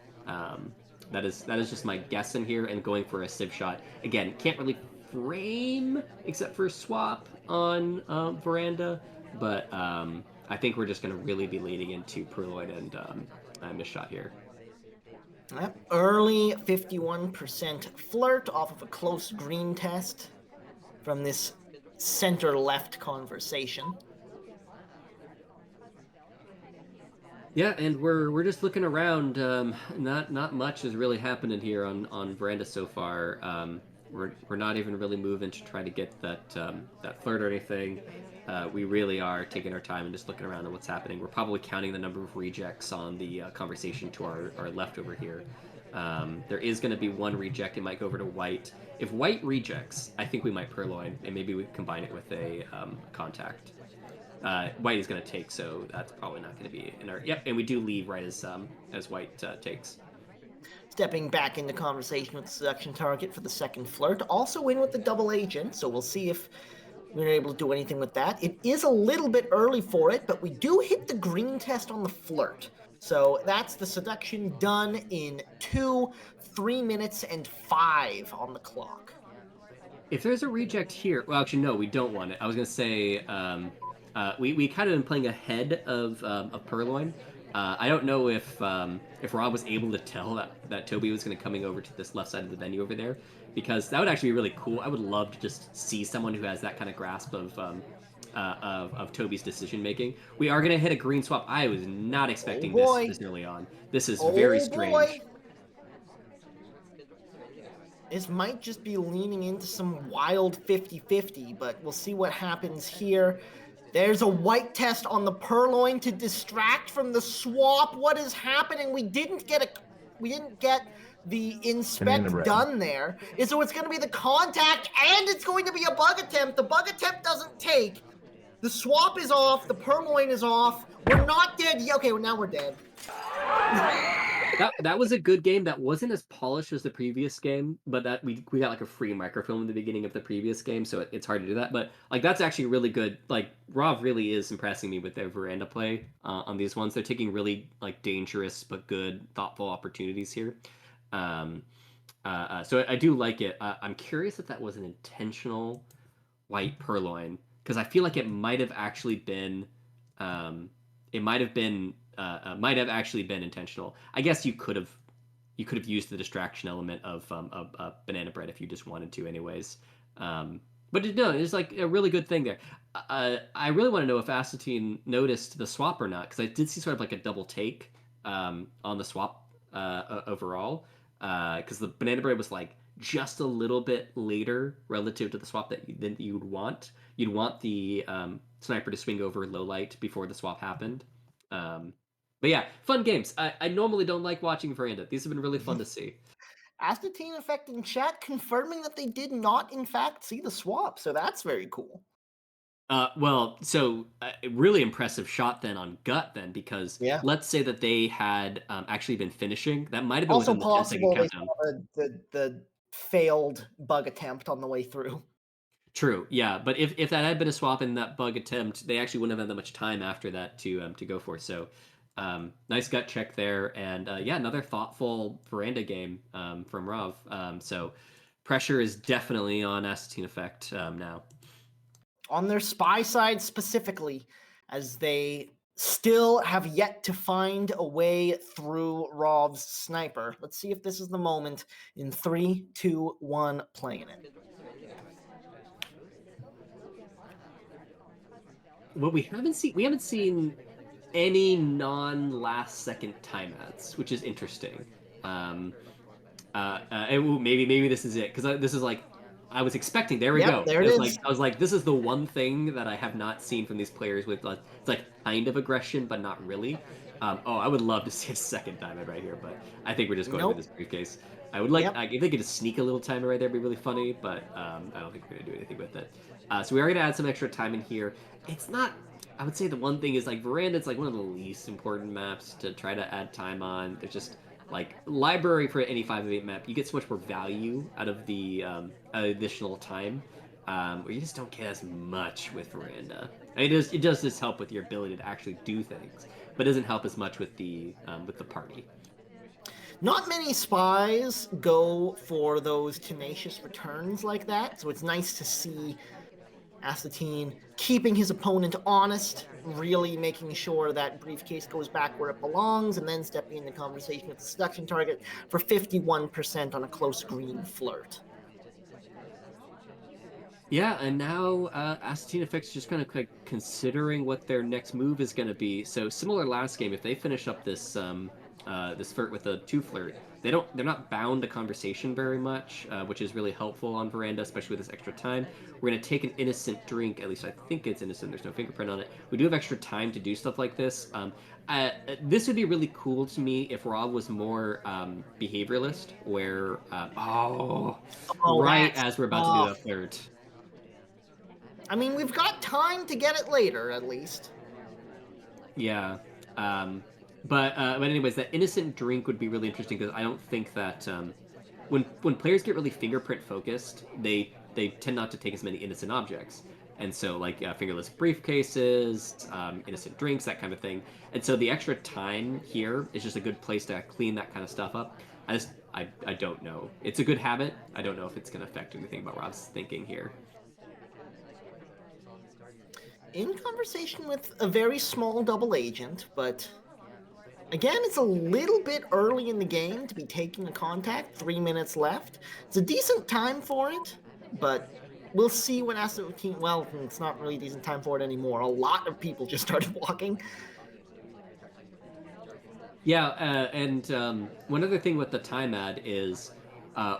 That is just my guess in here, and going for a civ shot. Again, can't really frame except for swap on Veranda, but I think we're just going to really be leaning into purloin and miss shot here. Yep. Early 51% flirt off of a close green test from this center-left conversation. Yeah, and we're just looking around. Not much is really happening here on Veranda so far. We're not even really moving to try to get that flirt or anything. We really are taking our time and just looking around at what's happening. We're probably counting the number of rejects on the conversation to our left over here. There is going to be one reject. It might go over to white. If white rejects, I think we might purloin, and maybe we combine it with a contact. White is going to take, so that's probably not going to be in our... Yep, and we do leave right as white takes. Stepping back into conversation with the seduction target for the second flirt. Also in with the double agent, so we'll see if we're able to do anything with that. It is a little bit early for it, but we do hit the green test on the flirt. So that's the seduction done in 2, 3 minutes and 5 on the clock. If there's a reject here... Well, actually, no, we don't want it. I was going to say... we kind of been playing ahead of purloin. I don't know if Rob was able to tell that Toby was going to coming over to this left side of the venue over there, because that would actually be really cool. I would love to just see someone who has that kind of grasp of Toby's decision making. We are going to hit a green swap. I was not expecting this early on. This is very strange. Boy. This might just be leaning into some wild 50-50, but we'll see what happens here. There's a white test on the purloin to distract from the swap. What is happening? We didn't get the inspect done there. So it's going to be the contact, and it's going to be a bug attempt. The bug attempt doesn't take. The swap is off. The purloin is off. We're not dead yet. Okay, well, now we're dead. That was a good game. That wasn't as polished as the previous game, but that we got like a free microfilm in the beginning of the previous game, so it's hard to do that. But like that's actually really good. Like Rov really is impressing me with their veranda play on these ones. They're taking really like dangerous but good, thoughtful opportunities here. Um, so I do like it. I'm curious if that was an intentional white purloin because I feel like it might have actually been, it might have actually been intentional. I guess you could have used the distraction element of banana bread if you just wanted to, anyways. But no, it's like a really good thing there. I really want to know if Astatine noticed the swap or not because I did see sort of like a double take on the swap overall because the banana bread was like just a little bit later relative to the swap than you'd want. You'd want the sniper to swing over low light before the swap happened. But yeah, fun games. I normally don't like watching Veranda. These have been really fun to see. AstatineEffect in chat confirming that they did not, in fact, see the swap. So that's very cool. Well, so really impressive shot then on Gut then, because Yeah. let's say that they had actually been finishing. That might have been Also within the 10-second possible they countdown. saw the failed bug attempt on the way through. True, yeah, but if that had been a swap in that bug attempt, they actually wouldn't have had that much time after that to go for. So, nice gut check there, and yeah, another thoughtful veranda game from Rav. So, pressure is definitely on AstatineEffect now. On their spy side specifically, as they still have yet to find a way through Rov's sniper. Let's see if this is the moment. In 3, 2, 1, playing it. What we haven't seen any non-last second timeouts, which is interesting. Maybe this is it because this is like I was expecting. There we Yep, go. there it is. I was like, this is the one thing that I have not seen from these players with like it's like kind of aggression, but not really. I would love to see a second timeout right here, but I think we're just going with this briefcase. I would like if they could just sneak a little timer right there, it'd be really funny, but I don't think we're gonna do anything with it. So we are gonna add some extra time in here. It's not. I would say the one thing is like Veranda. It's like one of the least important maps to try to add time on. There's just like library for any 5 of 8 map, you get so much more value out of the additional time, where you just don't get as much with Veranda. I mean, it does just help with your ability to actually do things, but it doesn't help as much with the party. Not many spies go for those tenacious returns like that, so it's nice to see Astatine keeping his opponent honest, really making sure that briefcase goes back where it belongs, and then stepping into conversation with the seduction target for 51% on a close green flirt. Yeah, and now AstatineEffect's just kind of like considering what their next move is going to be. So similar last game, if they finish up this this flirt with a 2 flirt, they're not bound to conversation very much, which is really helpful on Veranda, especially with this extra time. We're going to take an innocent drink, at least I think it's innocent, there's no fingerprint on it. We do have extra time to do stuff like this. This would be really cool to me if Rob was more behavioralist, where, right as we're about to do that flirt. I mean, we've got time to get it later, at least. Yeah. But anyways, that innocent drink would be really interesting because I don't think that when players get really fingerprint focused, they tend not to take as many innocent objects, and so like fingerless briefcases, innocent drinks, that kind of thing. And so the extra time here is just a good place to clean that kind of stuff up. I don't know. It's a good habit. I don't know if it's going to affect anything about Rob's thinking here. In conversation with a very small double agent, but again, it's a little bit early in the game to be taking a contact. 3 minutes left. It's a decent time for it, but we'll see when Astatine. Well, it's not really a decent time for it anymore. A lot of people just started walking. Yeah, and one other thing with the time ad is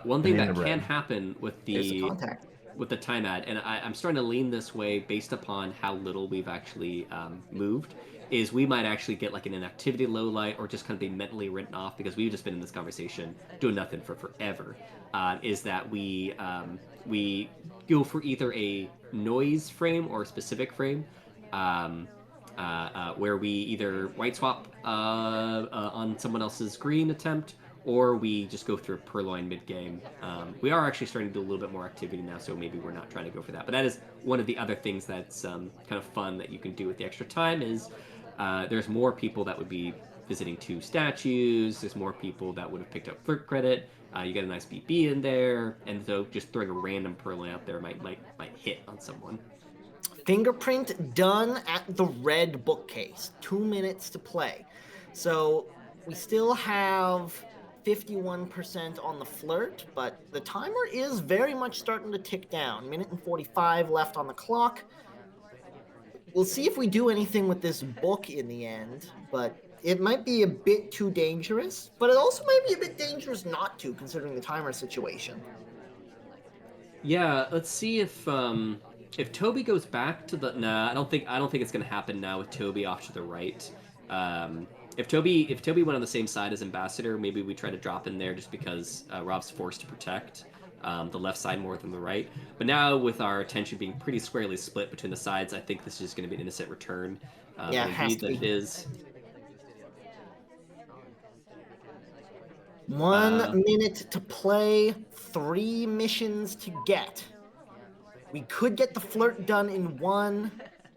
one thing that can happen with the time ad, and I'm starting to lean this way based upon how little we've actually moved, is we might actually get like an inactivity low light or just kind of be mentally written off because we've just been in this conversation doing nothing for forever. Is that we go for either a noise frame or a specific frame. where we either white swap on someone else's green attempt, or we just go through a purloin mid-game. We are actually starting to do a little bit more activity now, so maybe we're not trying to go for that. But that is one of the other things that's kind of fun that you can do with the extra time is there's more people that would be visiting 2 statues. There's more people that would have picked up flirt credit. You get a nice BB in there, and so just throwing a random purloin out there might hit on someone. Fingerprint done at the red bookcase. 2 minutes to play. So we still have 51% on the flirt, but the timer is very much starting to tick down. Minute and 45 left on the clock. We'll see if we do anything with this book in the end, but it might be a bit too dangerous, but it also might be a bit dangerous not to, considering the timer situation. Yeah, let's see if Toby goes back to the. Nah, I don't think it's gonna happen now with Toby off to the right. If Toby went on the same side as Ambassador, maybe we try to drop in there just because Rob's forced to protect the left side more than the right. But now with our attention being pretty squarely split between the sides, I think this is just going to be an innocent return. Yeah, it has to that be. It is. 1 minute to play, 3 missions to get. We could get the flirt done in 1,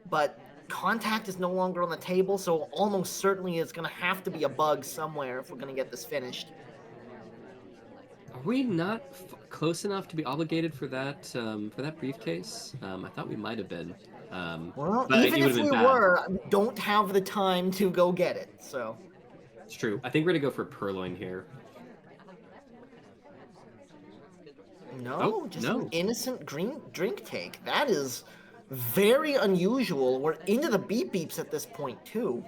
but contact is no longer on the table, so almost certainly it's going to have to be a bug somewhere if we're going to get this finished. Are we not close enough to be obligated for that briefcase? I thought we might have been. Well, even if we were, don't have the time to go get it, so. It's true. I think we're going to go for purloin here. No, an innocent green drink take. That is very unusual. We're into the beep beeps at this point, too.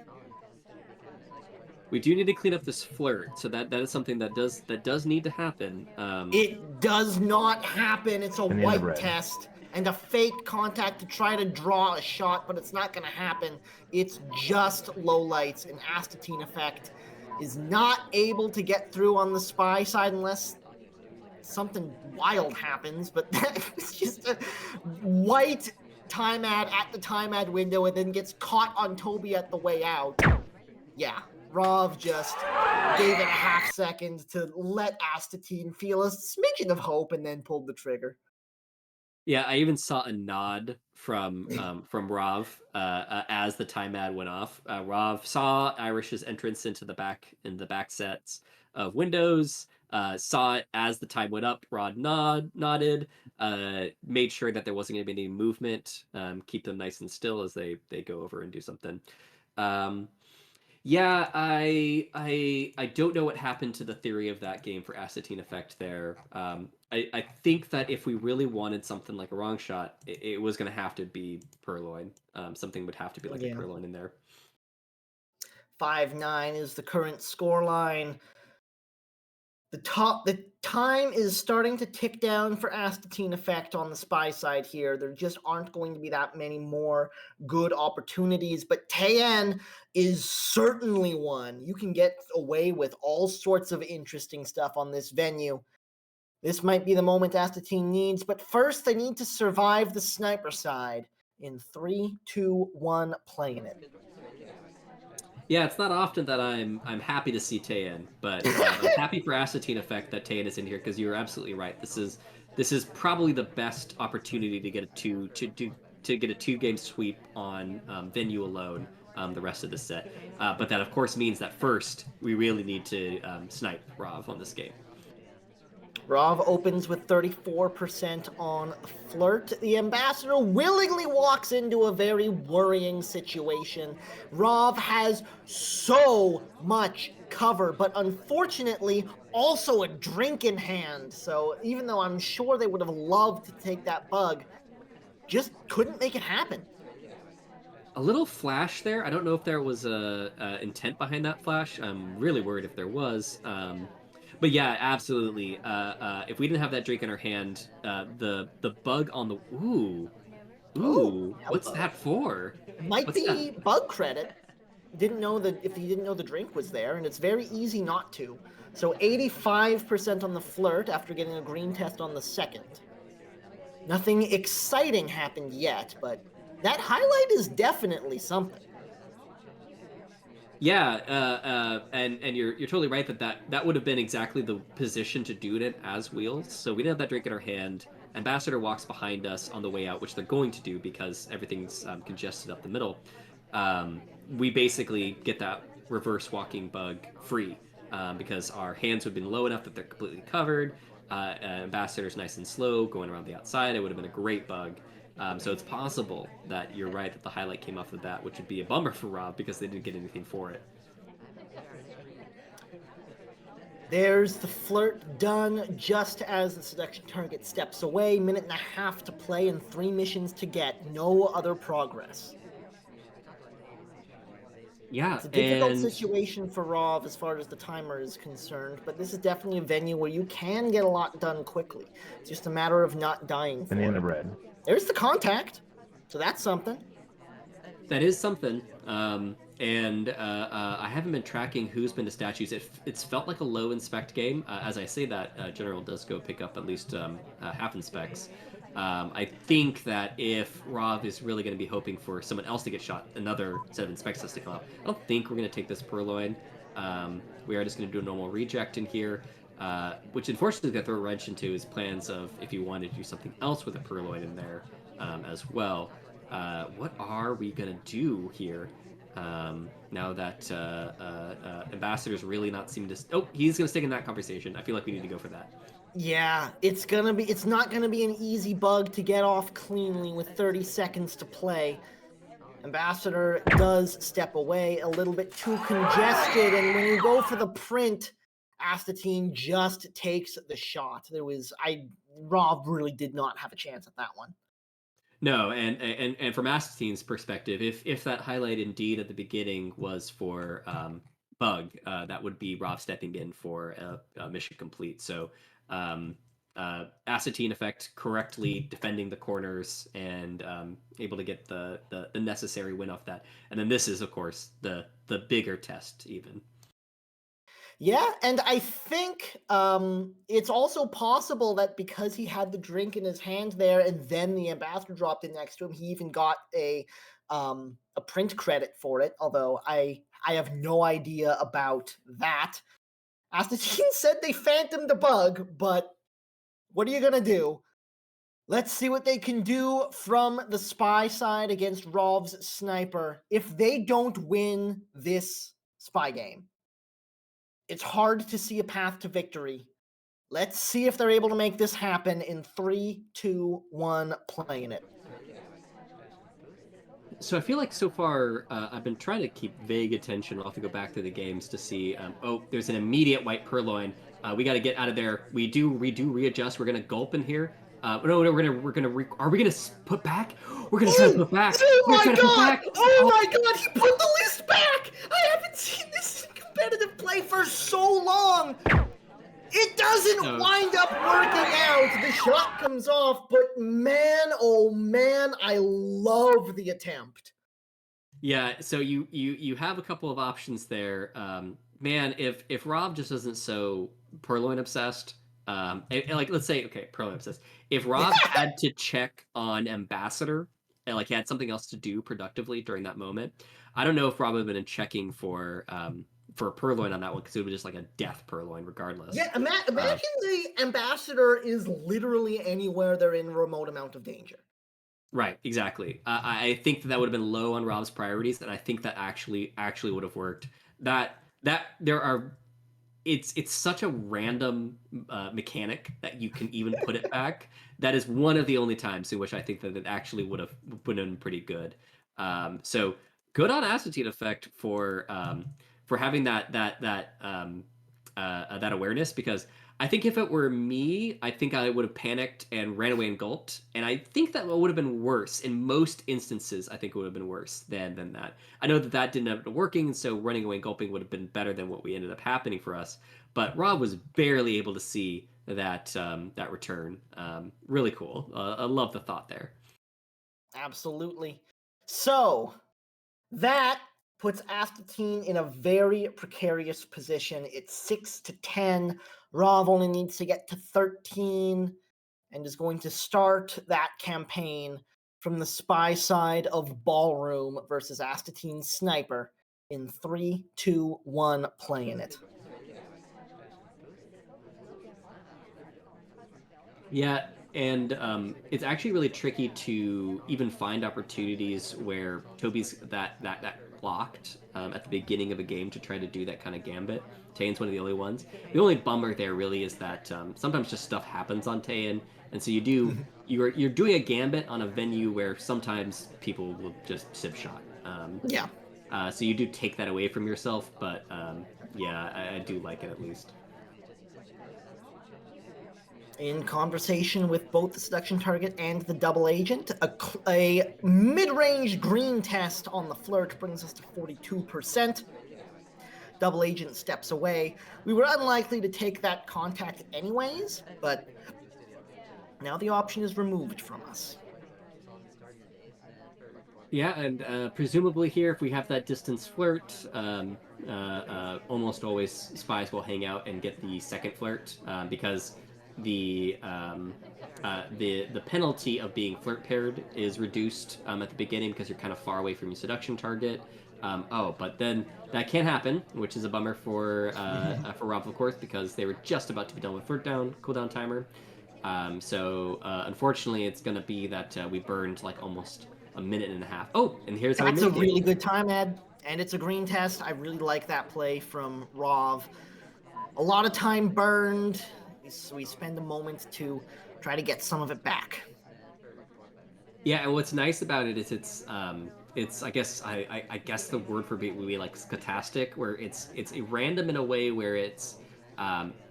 We do need to clean up this flirt, so that is something that does need to happen. It does not happen. It's a white test and a fake contact to try to draw a shot, but it's not going to happen. It's just lowlights, and AstatineEffect is not able to get through on the spy side unless something wild happens, but it's just a white time ad at the time ad window and then gets caught on Toby at the way out. Yeah, Rov just gave it a half second to let Astatine feel a smidgen of hope and then pulled the trigger. Yeah, I even saw a nod from Rov as the time ad went off. Rov saw Irish's entrance into the back sets of windows. Saw it as the time went up. Rod nodded, made sure that there wasn't going to be any movement. Keep them nice and still as they go over and do something. Yeah, I don't know what happened to the theory of that game for AstatineEffect there. I think that if we really wanted something like a wrong shot, it was going to have to be purloin. Something would have to be like a purloin in there. 5-9 is the current scoreline. The time is starting to tick down for AstatineEffect on the spy side here. There just aren't going to be that many more good opportunities, but Taean is certainly one. You can get away with all sorts of interesting stuff on this venue. This might be the moment Astatine needs, but first they need to survive the sniper side. In 3, 2, 1, playing it. Yeah, it's not often that I'm happy to see Taean, but I'm happy for AstatineEffect that Taean is in here because you're absolutely right. This is probably the best opportunity to get a 2-game sweep on venue alone. The rest of the set, but that of course means that first we really need to snipe Rov on this game. Rov opens with 34% on flirt. The ambassador willingly walks into a very worrying situation. Rov has so much cover, but unfortunately also a drink in hand. So even though I'm sure they would have loved to take that bug, just couldn't make it happen. A little flash there. I don't know if there was a intent behind that flash. I'm really worried if there was. But yeah, absolutely. If we didn't have that drink in our hand, the bug on the what's that for? Might be bug credit. Didn't know that if you didn't know the drink was there, and it's very easy not to. So 85% on the flirt after getting a green test on the second. Nothing exciting happened yet, but that highlight is definitely something. Yeah, and you're totally right that would have been exactly the position to do it as wheels. So we didn't have that drink in our hand. Ambassador walks behind us on the way out, which they're going to do because everything's congested up the middle. We basically get that reverse walking bug free because our hands would have been low enough that they're completely covered. Ambassador's nice and slow going around the outside. It would have been a great bug. So it's possible that you're right that the highlight came off of that, which would be a bummer for Rob because they didn't get anything for it. There's the flirt done just as the seduction target steps away. Minute and a half to play and 3 missions to get. No other progress. Yeah, It's a difficult and situation for Rov as far as the timer is concerned, but this is definitely a venue where you can get a lot done quickly. It's just a matter of not dying for Banana it. bread. There's the contact, so that's something. that is something. I haven't been tracking who's been to statues. It's felt like a low inspect game. As I say that, General does go pick up at least half inspects. I think that if Rob is really going to be hoping for someone else to get shot, another set of inspects has to come up. I don't think we're going to take this purloin. We are just going to do a normal reject in here, which unfortunately going to throw a wrench into his plans of if you wanted to do something else with a purloin in there as well. What are we going to do here? Now that Ambassador's really not seeming to... Oh, he's going to stick in that conversation. I feel like we need to go for that. Yeah, it's not gonna be an easy bug to get off cleanly with 30 seconds to play. Ambassador does step away, a little bit too congested, and when you go for the print, Astatine just takes the shot. Rob really did not have a chance at that one. No, and from Astatine's perspective, if that highlight indeed at the beginning was for Bug, that would be Rob stepping in for a mission complete. So AstatineEffect correctly defending the corners and able to get the necessary win off that. And then this is, of course, the bigger test even. Yeah, and I think it's also possible that because he had the drink in his hand there, and then the ambassador dropped in next to him, he even got a print credit for it. Although I have no idea about that. Astatine said they phantomed the bug, but what are you gonna do? Let's see what they can do from the spy side against Rov's sniper. If they don't win this spy game, it's hard to see a path to victory. Let's see if they're able to make this happen in 3, 2, 1, playing it. So I feel like so far I've been trying to keep vague attention. I'll have to go back to the games to see. Oh, there's an immediate white purloin. We got to get out of there. We do readjust. We're gonna gulp in here. No, are we gonna put back? We're gonna try to put back. Oh We're my trying to put god! back. Oh my god! He put the list back! I haven't seen this competitive play for so long. It doesn't wind up working out. The shot comes off, but man, oh man, I love the attempt. Yeah, so you have a couple of options there. Man, if Rob just isn't so purloin obsessed, like let's say purloin obsessed. If Rob had to check on Ambassador and like he had something else to do productively during that moment, I don't know if Rob would have been checking for a purloin on that one because it was just like a death purloin regardless. Yeah, imagine the Ambassador is literally anywhere they're in remote amount of danger. Right, exactly. I think that would have been low on Rob's priorities, and I think that actually would have worked. That there are, it's such a random mechanic that you can even put it back. That is one of the only times in which I think that it actually would have been pretty good. So good on AstatineEffect for having that awareness, because I think if it were me, I think I would have panicked and ran away and gulped. And I think that would have been worse. In most instances, I think it would have been worse than that. I know that didn't end up working, and so running away and gulping would have been better than what we ended up happening for us. But Rob was barely able to see that return. Really cool. I love the thought there. Absolutely. So that puts Astatine in a very precarious position. It's 6-10. Rov only needs to get to 13 and is going to start that campaign from the spy side of Ballroom versus Astatine's Sniper. In 3, 2, 1, playing it. Yeah, and it's actually really tricky to even find opportunities where Toby's that blocked at the beginning of a game to try to do that kind of gambit. Tayan's one of the only ones. The only bummer there really is that sometimes just stuff happens on Tayan, and so you're doing a gambit on a venue where sometimes people will just sip shot. Yeah. So you do take that away from yourself, but yeah, I do like it at least. In conversation with both the seduction target and the double agent, a mid-range green test on the flirt brings us to 42%. Double agent steps away. We were unlikely to take that contact anyways, but now the option is removed from us. Yeah, and presumably here, if we have that distance flirt, almost always spies will hang out and get the second flirt because the the penalty of being flirt paired is reduced at the beginning because you're kind of far away from your seduction target. But then that can't happen, which is a bummer for Rob, of course, because they were just about to be done with flirt down cooldown timer. So unfortunately, it's going to be that we burned like almost a minute and a half. Oh, and here's how we That's a made really good time, Ed, and it's a green test. I really like that play from Rov. A lot of time burned. We spend a moment to try to get some of it back. Yeah, and what's nice about it is it's I guess the word for it would be like stochastic, where it's a random in a way where it's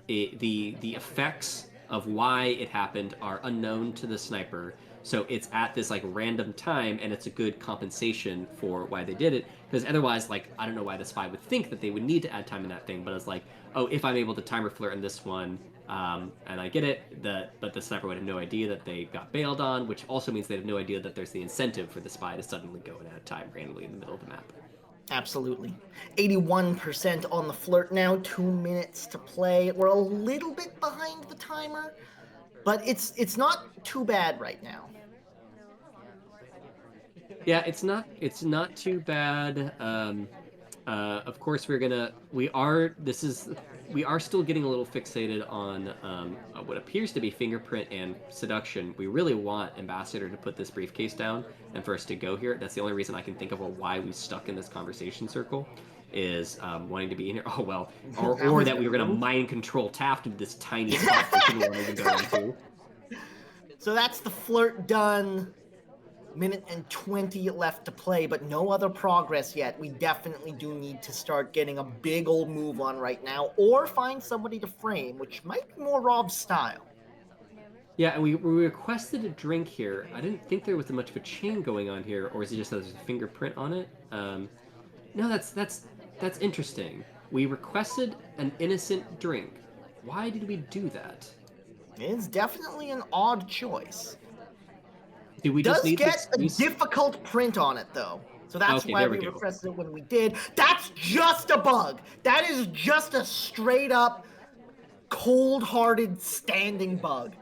the effects of why it happened are unknown to the sniper. So it's at this like random time, and it's a good compensation for why they did it. Because otherwise, like I don't know why the spy would think that they would need to add time in that thing, but it's like, oh, if I'm able to timer flirt in this one, and I get it, but the sniper would have no idea that they got bailed on, which also means they have no idea that there's the incentive for the spy to suddenly go and add time randomly in the middle of the map. Absolutely. 81% on the flirt now, 2 minutes to play. We're a little bit behind the timer, but it's not too bad right now. Yeah, it's not too bad. Of course, we are still getting a little fixated on what appears to be fingerprint and seduction. We really want Ambassador to put this briefcase down and for us to go here. That's the only reason I can think of why we stuck in this conversation circle is wanting to be in here. Oh well, or that we were going to mind control Taft into this tiny spot we didn't want to even go into. So that's the flirt done. Minute and 20 left to play, but no other progress yet. We definitely do need to start getting a big old move on right now, or find somebody to frame, which might be more Rob's style. Yeah, and we requested a drink here. I didn't think there was much of a chain going on here, or is it just that there's a fingerprint on it? No, that's interesting. We requested an innocent drink. Why did we do that? It's definitely an odd choice. Do we just Does need the get a excuse? difficult print on it though. So that's Okay, why there we we go. requested it when we did. That's just a bug. That is just a straight up cold-hearted standing bug.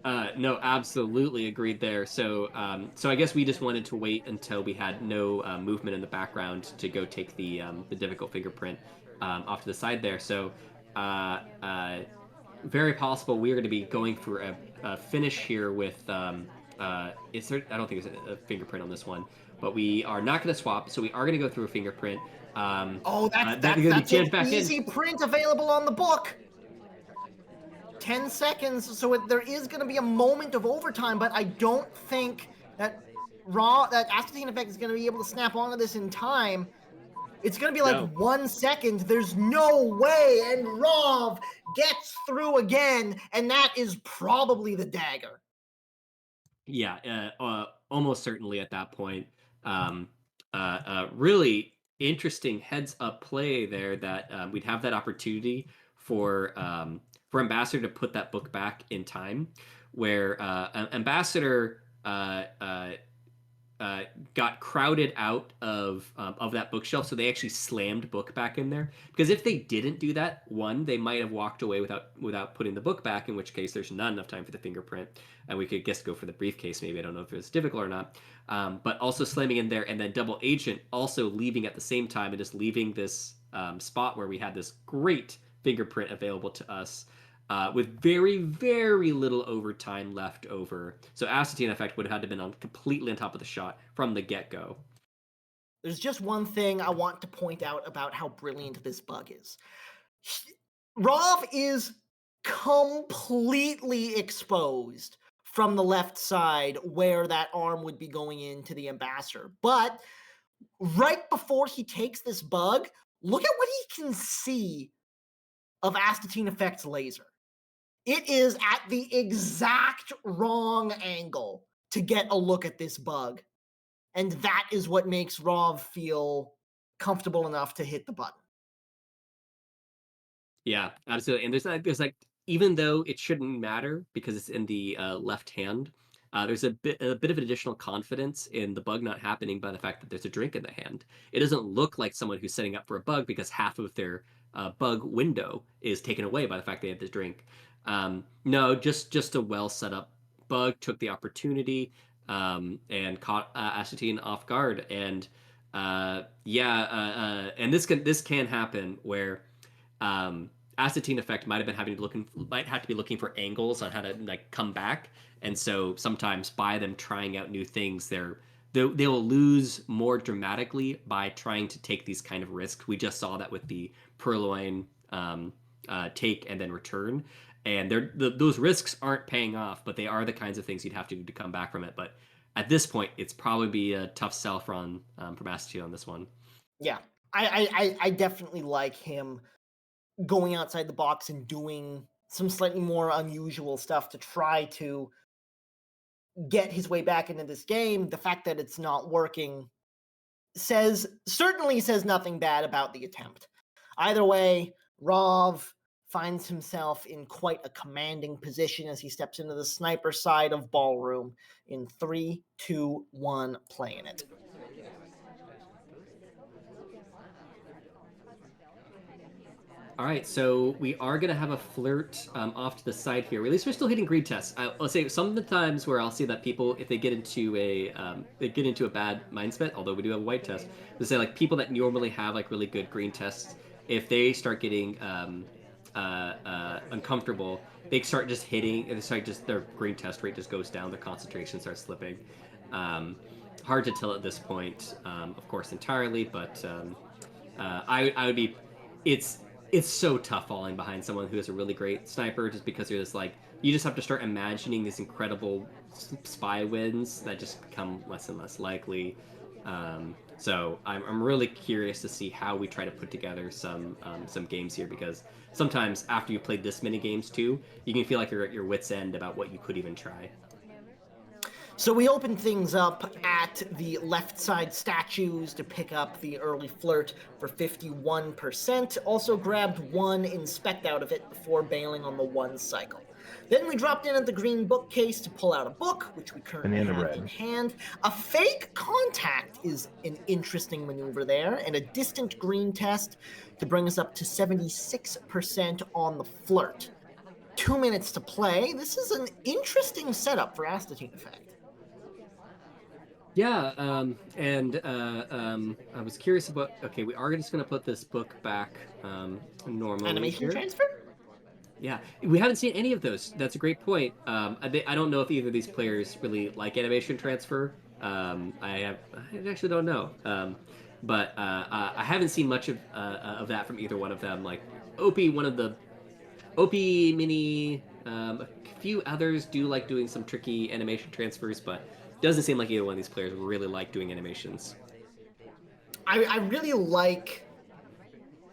No, absolutely agreed there. So I guess we just wanted to wait until we had no movement in the background to go take the difficult fingerprint off to the side there. So, very possible we are going to be going for a finish here with. Is there? I don't think there's a fingerprint on this one, but we are not going to swap. So we are going to go through a fingerprint. Oh, That's that's going to be jammed an back in. easy print available on the book. 10 seconds, so there is going to be a moment of overtime, but I don't think that AstatineEffect is going to be able to snap onto this in time. It's going to be like No. 1 second. There's no way, and Rov gets through again, and that is probably the dagger. Yeah, almost certainly at that point. Really interesting heads up play there that we'd have that opportunity for Ambassador to put that book back in time, where Ambassador got crowded out of that bookshelf, so they actually slammed book back in there. Because if they didn't do that, one, they might have walked away without putting the book back, in which case there's not enough time for the fingerprint, and we could guess go for the briefcase maybe. I don't know if it's difficult or not. But also slamming in there, and then double agent also leaving at the same time, and just leaving this spot where we had this great fingerprint available to us. With very, very little overtime left over. So AstatineEffect would have had to been completely on top of the shot from the get-go. There's just one thing I want to point out about how brilliant this bug is. Rov is completely exposed from the left side where that arm would be going into the ambassador. But right before he takes this bug, look at what he can see of AstatineEffect's laser. It is at the exact wrong angle to get a look at this bug. And that is what makes Rov feel comfortable enough to hit the button. Yeah, absolutely. And there's like, even though it shouldn't matter because it's in the left hand, there's a bit of an additional confidence in the bug not happening by the fact that there's a drink in the hand. It doesn't look like someone who's setting up for a bug because half of their bug window is taken away by the fact they have this drink. No, just a well set up bug took the opportunity and caught Astatine off guard. And and this can happen where AstatineEffect might have to be looking for angles on how to like come back. And so sometimes by them trying out new things, they'll lose more dramatically by trying to take these kind of risks. We just saw that with the Purloin take and then return. And those risks aren't paying off, but they are the kinds of things you'd have to do to come back from it. But at this point, it's probably be a tough sell from Astatine on this one. Yeah, I definitely like him going outside the box and doing some slightly more unusual stuff to try to get his way back into this game. The fact that it's not working certainly says nothing bad about the attempt. Either way, Rov finds himself in quite a commanding position as he steps into the sniper side of Ballroom in 3, 2, 1, playing it. All right, so we are going to have a flirt off to the side here. At least we're still hitting greed tests. I'll say sometimes where I'll see that people, if they get into a bad mindset, although we do have a white test, they say like people that normally have like really good green tests, if they start getting uncomfortable, they start just hitting. Their green test rate just goes down. Their concentration starts slipping. Hard to tell at this point, of course, entirely, but I would be. It's so tough falling behind someone who is a really great sniper, just because you're just like, you just have to start imagining these incredible spy wins that just become less and less likely. So I'm really curious to see how we try to put together some games here, because sometimes after you've played this many games too, you can feel like you're at your wit's end about what you could even try. So we open things up at the left side statues to pick up the early flirt for 51%. Also grabbed one inspect out of it before bailing on the one cycle. Then we dropped in at the green bookcase to pull out a book, which we currently have in hand. A fake contact is an interesting maneuver there, and a distant green test to bring us up to 76% on the flirt. 2 minutes to play. This is an interesting setup for AstatineEffect. Yeah, I was curious about. Okay, we are just going to put this book back normally. Animation here. transfer? Yeah, we haven't seen any of those. That's a great point. I don't know if either of these players really like animation transfer. I actually don't know. But I haven't seen much of that from either one of them. Like Opie, Opie Mini, a few others do like doing some tricky animation transfers, but doesn't seem like either one of these players really like doing animations. I really like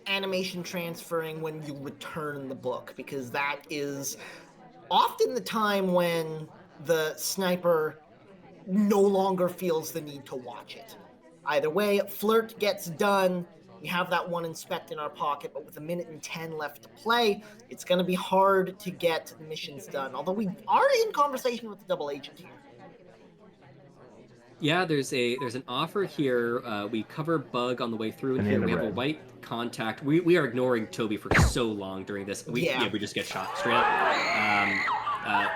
animation transferring when you return the book, because that is often the time when the sniper no longer feels the need to watch it. Either way, flirt gets done. We have that one inspect in our pocket, but with 1:10 left to play, it's going to be hard to get the missions done. Although we are in conversation with the double agent here. Yeah, there's an offer here. We cover bug on the way through, and here Banana we have a bread. white contact. We are ignoring Toby for so long during this. Yeah. We just get shot straight up. Uh,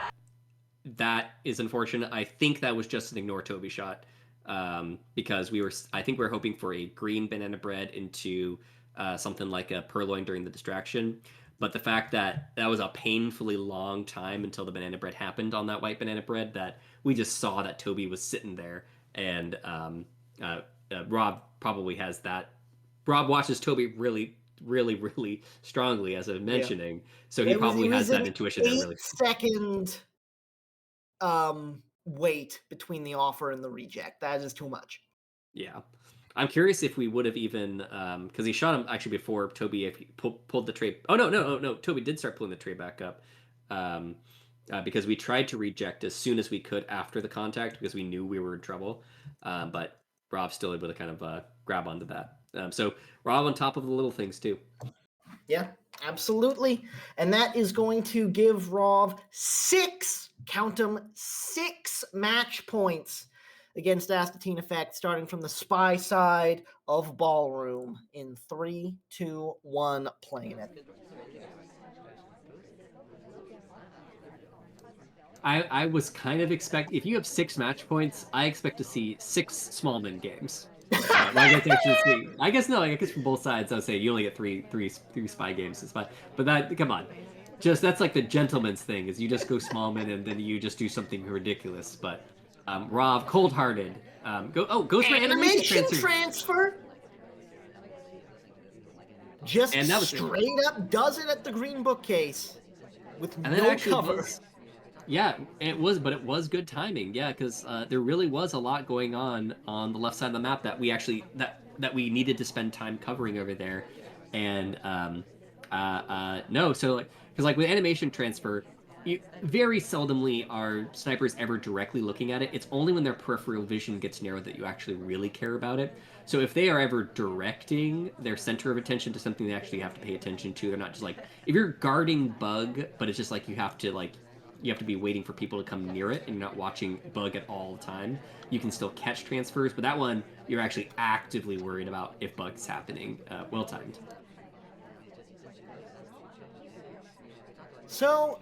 that is unfortunate. I think that was just an ignore Toby shot, because I think we were hoping for a green banana bread into something like a purloin during the distraction. But the fact that that was a painfully long time until the banana bread happened on that white banana bread, that we just saw that Toby was sitting there, and Rob probably has that. Rob watches Toby really, really, really strongly, as I'm mentioning, so he probably It has was that an intuition there. Really, 8-second wait between the offer and the reject. That is too much. yeah. I'm curious if we would have even, because he shot him actually before Toby, if he pulled the tray. Oh no! Toby did start pulling the tray back up, because we tried to reject as soon as we could after the contact because we knew we were in trouble, but Rob's still able to kind of grab onto that. So Rob on top of the little things too. Yeah, absolutely. And that is going to give Rob 6, count them, 6 match points against AstatineEffect, starting from the spy side of Ballroom in 3, 2, 1, playing it. I was kind of if you have 6 match points, I expect to see 6 Smallman games. I guess no. I guess from both sides, I would say you only get three spy games. It's fine, but come on, that's like the gentleman's thing. Is you just go Smallman and then you just do something ridiculous. But Rob, cold-hearted, goes for animation transfer. Just and that was straight up does it at the green bookcase with and no cover. Yeah, it was good timing. Yeah, because there really was a lot going on the left side of the map that we needed to spend time covering over there, and no, so because like with animation transfer, very seldomly are snipers ever directly looking at it. It's only when their peripheral vision gets narrowed that you actually really care about it. So if they are ever directing their center of attention to something they actually have to pay attention to, they're not just like if you're guarding bug, but it's just like you have to be waiting for people to come near it and you're not watching bug at all the time. You can still catch transfers, but that one you're actually actively worried about if bug's happening. Well timed. So,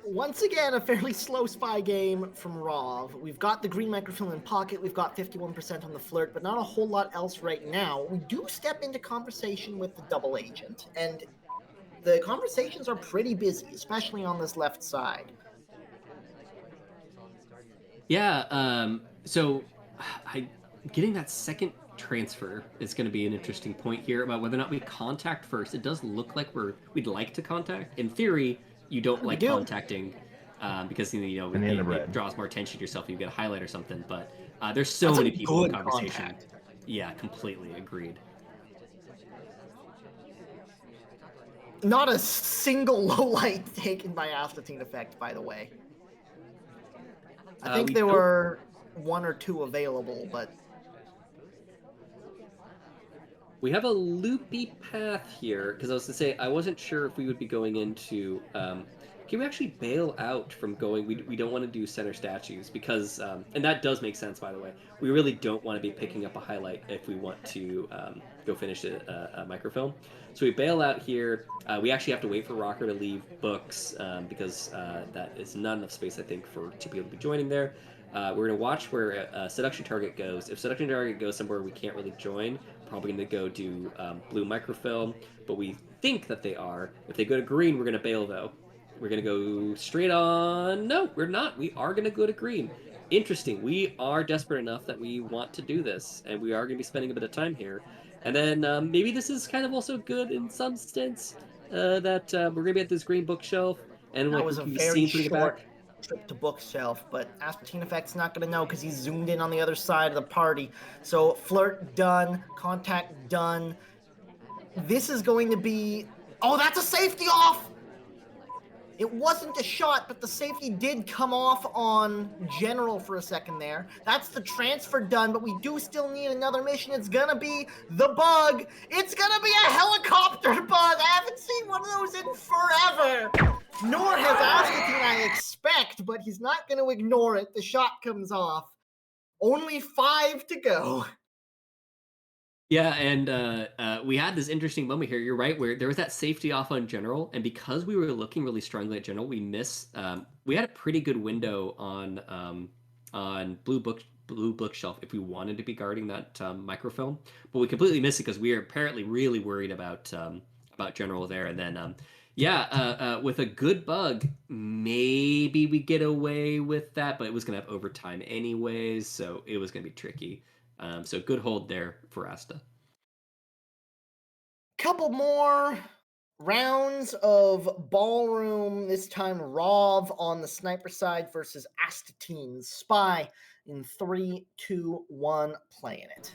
once again, a fairly slow spy game from Rov. We've got the green microfilm in pocket, we've got 51% on the flirt, but not a whole lot else right now. We do step into conversation with the double agent, and the conversations are pretty busy, especially on this left side. Yeah, so getting that second transfer is going to be an interesting point here about whether or not we contact first. It does look like we'd like to contact. In theory, you don't like contacting because it draws more attention to yourself. You get a highlight or something. But there's so many people in conversation. Contact. Yeah, completely agreed. Not a single low light taken by AstatineEffect, by the way. I think there were 1 or 2 available, but we have a loopy path here because I was to say I wasn't sure if we would be going into. Can we actually bail out from going? We don't want to do center statues because, and that does make sense, by the way. We really don't want to be picking up a highlight if we want to go finish a microfilm. So we bail out here. We actually have to wait for Rocker to leave books because that is not enough space, I think, for 2 people to be joining there. We're going to watch where Seduction Target goes. If Seduction Target goes somewhere we can't really join, probably going to go do blue microfilm, but we think that they are. If they go to green, we're going to bail, though. We're going to go straight on... No, we're not. We are going to go to green. Interesting. We are desperate enough that we want to do this, and we are going to be spending a bit of time here. And then maybe this is kind of also good in some sense that we're going to be at this green bookshelf, and that like was we a can be very seen through the short back. trip to bookshelf, but AstatineEffect's not going to know because he's zoomed in on the other side of the party. So flirt done, contact done. This is going to be... Oh, that's a safety off! It wasn't a shot, but the safety did come off on General for a second there. That's the transfer done, but we do still need another mission. It's gonna be the bug. It's gonna be a helicopter bug. I haven't seen one of those in forever. Nor has Astatine, I expect, but he's not gonna ignore it. The shot comes off. Only 5 to go. Yeah, and we had this interesting moment here. You're right, where there was that safety off on general, and because we were looking really strongly at general, we missed. We had a pretty good window on blue bookshelf if we wanted to be guarding that microfilm, but we completely missed it because we are apparently really worried about general there. And then with a good bug, maybe we get away with that, but it was gonna have overtime anyways, so it was gonna be tricky. So good hold there for Asta. Couple more rounds of ballroom. This time, Rov on the sniper side versus Astatine Spy in 3, 2, 1. Playing it.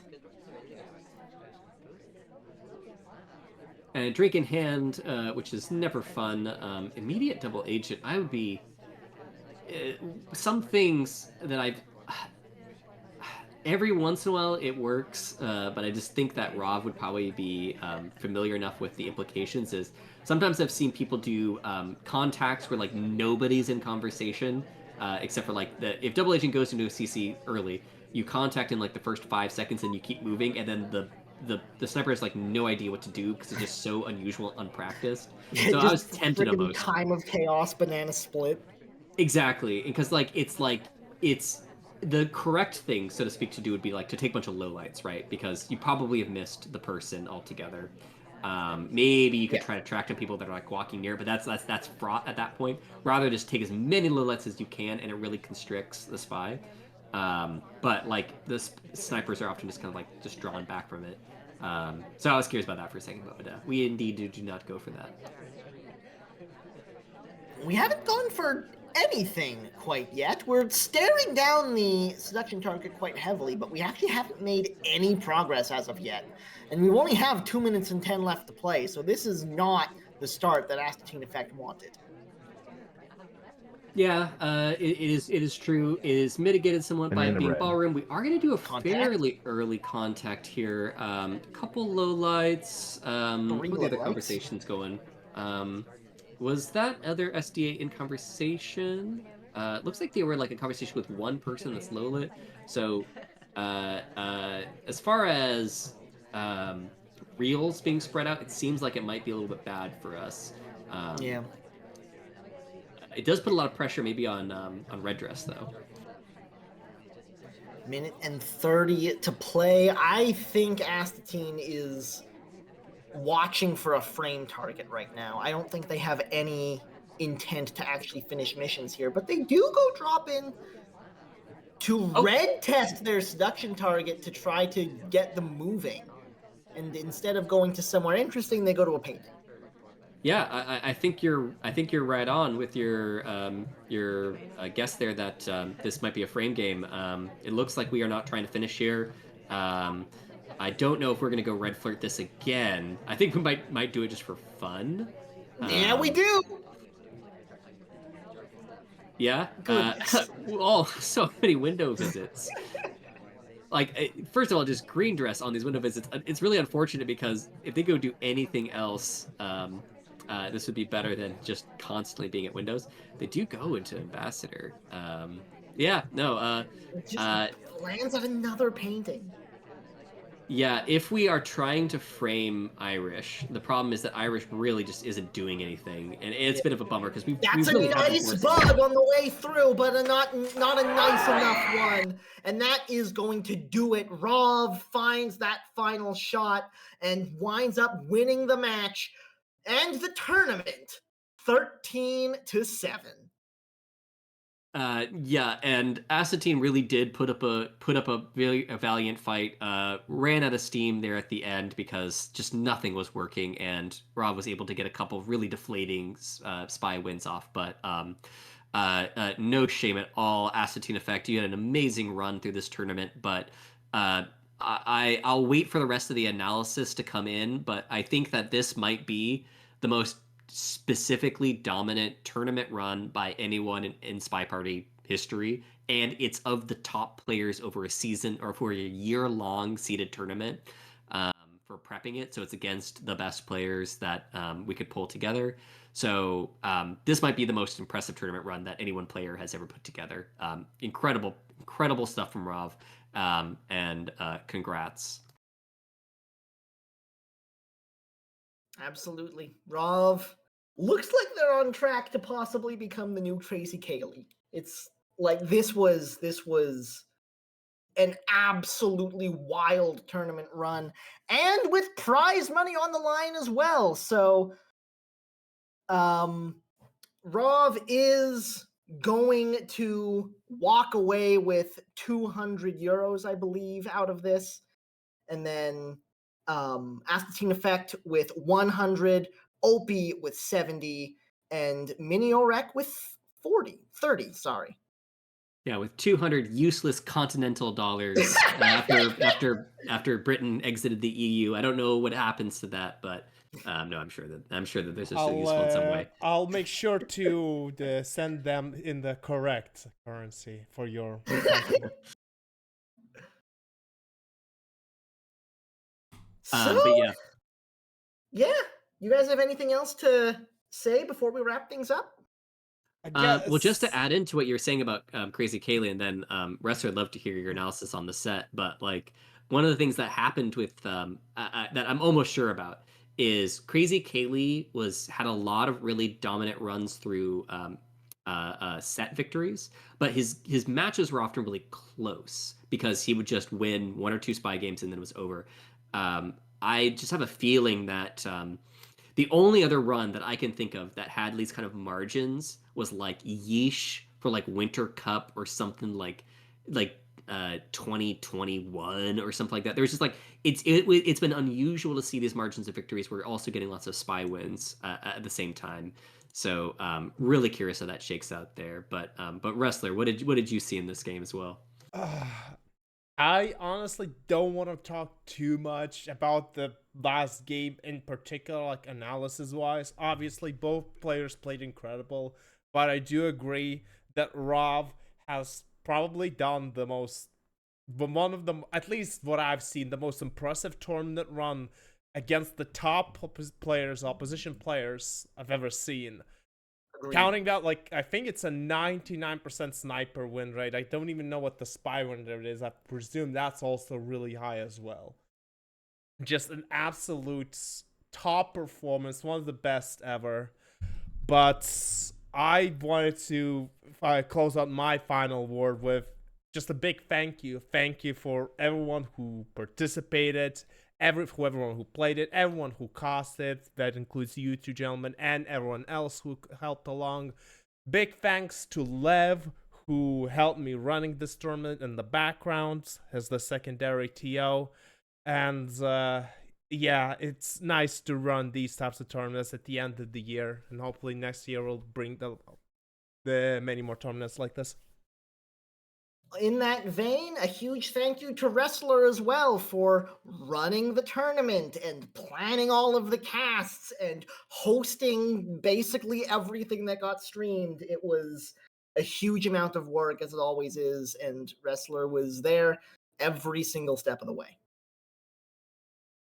And drink in hand, which is never fun. Immediate double agent. I would be some things that I've every once in a while it works, but I just think that Rov would probably be familiar enough with the implications. Is sometimes I've seen people do contacts where like nobody's in conversation, except for like if double agent goes into a CC early, you contact in like the first 5 seconds and you keep moving, and then the sniper has like no idea what to do because it's just so unusual, unpracticed. So I was tempted almost. Time of chaos, banana split. Exactly, because it's the correct thing, so to speak, to do would be like to take a bunch of lowlights, right? Because you probably have missed the person altogether. Maybe you could try to track down people that are like walking near, but that's fraught at that point. Rather, just take as many lowlights as you can, and it really constricts the spy. But like the snipers are often just kind of like just drawn back from it. So I was curious about that for a second, but we indeed do not go for that. We haven't gone for anything quite yet. We're staring down the seduction target quite heavily, but we actually haven't made any progress as of yet. And we only have 2 minutes and 10 left to play, so this is not the start that AstatineEffect wanted. Yeah, it is true. It is mitigated somewhat by Banana being bread. ballroom. We are going to do a Contact? fairly early contact here. A couple lowlights. 3 What are the other lowlights? conversations going? Was that other SDA in conversation? Looks like they were like in conversation with one person that's low lit. So, as far as reels being spread out, it seems like it might be a little bit bad for us. Yeah. It does put a lot of pressure maybe on Red Dress though. Minute and 30 to play. I think Astatine is watching for a frame target right now. I don't think they have any intent to actually finish missions here, but they do go drop in to red test their seduction target to try to get them moving. And instead of going to somewhere interesting, they go to a painting. Yeah, I think you're right on with your guess there that this might be a frame game. It looks like we are not trying to finish here. I don't know if we're gonna go red flirt this again. I think we might do it just for fun. Yeah, we do. Yeah. Goodness. Oh, so many window visits. Like, first of all, just green dress on these window visits. It's really unfortunate because if they go do anything else, this would be better than just constantly being at windows. They do go into ambassador. Just lands at another painting. Yeah, if we are trying to frame Irish, the problem is that Irish really just isn't doing anything, and it's a bit of a bummer because That's really a nice bug on the way through, but not a nice enough one, and that is going to do it. Rov finds that final shot and winds up winning the match and the tournament, 13-7. Yeah, and Asatine really did put up a valiant fight. Ran out of steam there at the end because just nothing was working, and Rob was able to get a couple really deflating spy wins off. But no shame at all, AstatineEffect. You had an amazing run through this tournament, but I'll wait for the rest of the analysis to come in. But I think that this might be the most specifically dominant tournament run by anyone in SpyParty history, and it's of the top players over a season or for a year-long seeded tournament. prepping it, so it's against the best players that we could pull together. So this might be the most impressive tournament run that any one player has ever put together. Incredible stuff from Rav, and congrats. Absolutely. Rav looks like they're on track to possibly become the new Tracy Cayley. It's like this was an absolutely wild tournament run, and with prize money on the line as well. So Rav is going to walk away with 200 euros, I believe, out of this. And then AstatineEffect with 100, Opie with 70, and Miniorek with 30, sorry. Yeah, with 200 useless continental dollars after Britain exited the EU. I don't know what happens to that, but no, I'm sure that they're still useful in some way. I'll make sure to send them in the correct currency for your. So, But yeah, you guys have anything else to say before we wrap things up? Well, just to add into what you're saying about Crazy Kaylee, and then Wrestler, I'd love to hear your analysis on the set. But like one of the things that happened with that I'm almost sure about is Crazy Kaylee had a lot of really dominant runs through set victories, but his matches were often really close because he would just win one or two spy games and then it was over. I just have a feeling that the only other run that I can think of that had these kind of margins was like Yeesh for like Winter Cup or something like 2021 or something like that. There's just like it's been unusual to see these margins of victories. We're also getting lots of spy wins at the same time. So really curious how that shakes out there. But Wrestler, what did you see in this game as well? I honestly don't want to talk too much about the last game in particular, like analysis-wise. Obviously, both players played incredible, but I do agree that Rav has probably done one of the, at least what I've seen, the most impressive tournament run against the top opposition players I've ever seen. Agreed. Counting that, like, I think it's a 99% sniper win rate. I don't even know what the spy win rate is. I presume that's also really high as well. Just an absolute top performance, one of the best ever. But I wanted to close out my final word with just a big thank you. Thank you for everyone who participated, everyone who played it, everyone who cast it. That includes you two gentlemen and everyone else who helped along. Big thanks to Lev, who helped me running this tournament in the background as the secondary TO. And yeah, it's nice to run these types of tournaments at the end of the year, and hopefully next year we'll bring the many more tournaments like this. In that vein, a huge thank you to Wrestler as well for running the tournament and planning all of the casts and hosting basically everything that got streamed. It was a huge amount of work, as it always is, and Wrestler was there every single step of the way.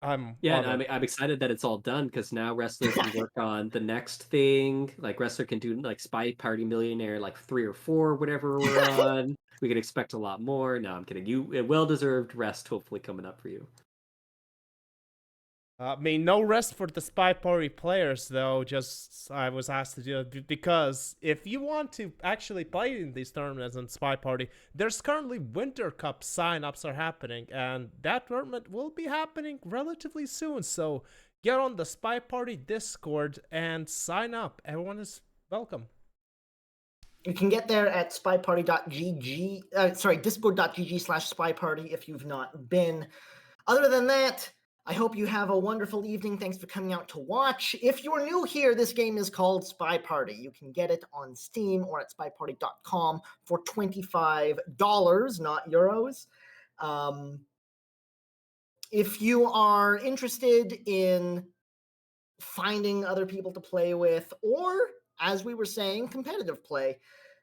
I'm excited that it's all done because now Wrestler can work on the next thing. Like Wrestler can do like SpyParty Millionaire, like 3 or 4, whatever we're on. We can expect a lot more. No, I'm kidding. You well-deserved rest, hopefully coming up for you. I mean, no rest for the SpyParty players, though. Just I was asked to do it because if you want to actually play in these tournaments on SpyParty, there's currently Winter Cup sign-ups are happening, and that tournament will be happening relatively soon. So get on the SpyParty Discord and sign up. Everyone is welcome. You can get there at spyparty.gg, discord.gg/spyparty if you've not been. Other than that, I hope you have a wonderful evening. Thanks for coming out to watch. If you're new here, this game is called SpyParty. You can get it on Steam or at spyparty.com for $25, not euros. If you are interested in finding other people to play with, or, as we were saying, competitive play,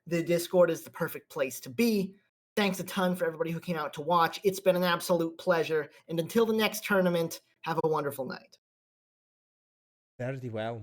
the Discord is the perfect place to be. Thanks a ton for everybody who came out to watch. It's been an absolute pleasure. And until the next tournament, have a wonderful night. Very well.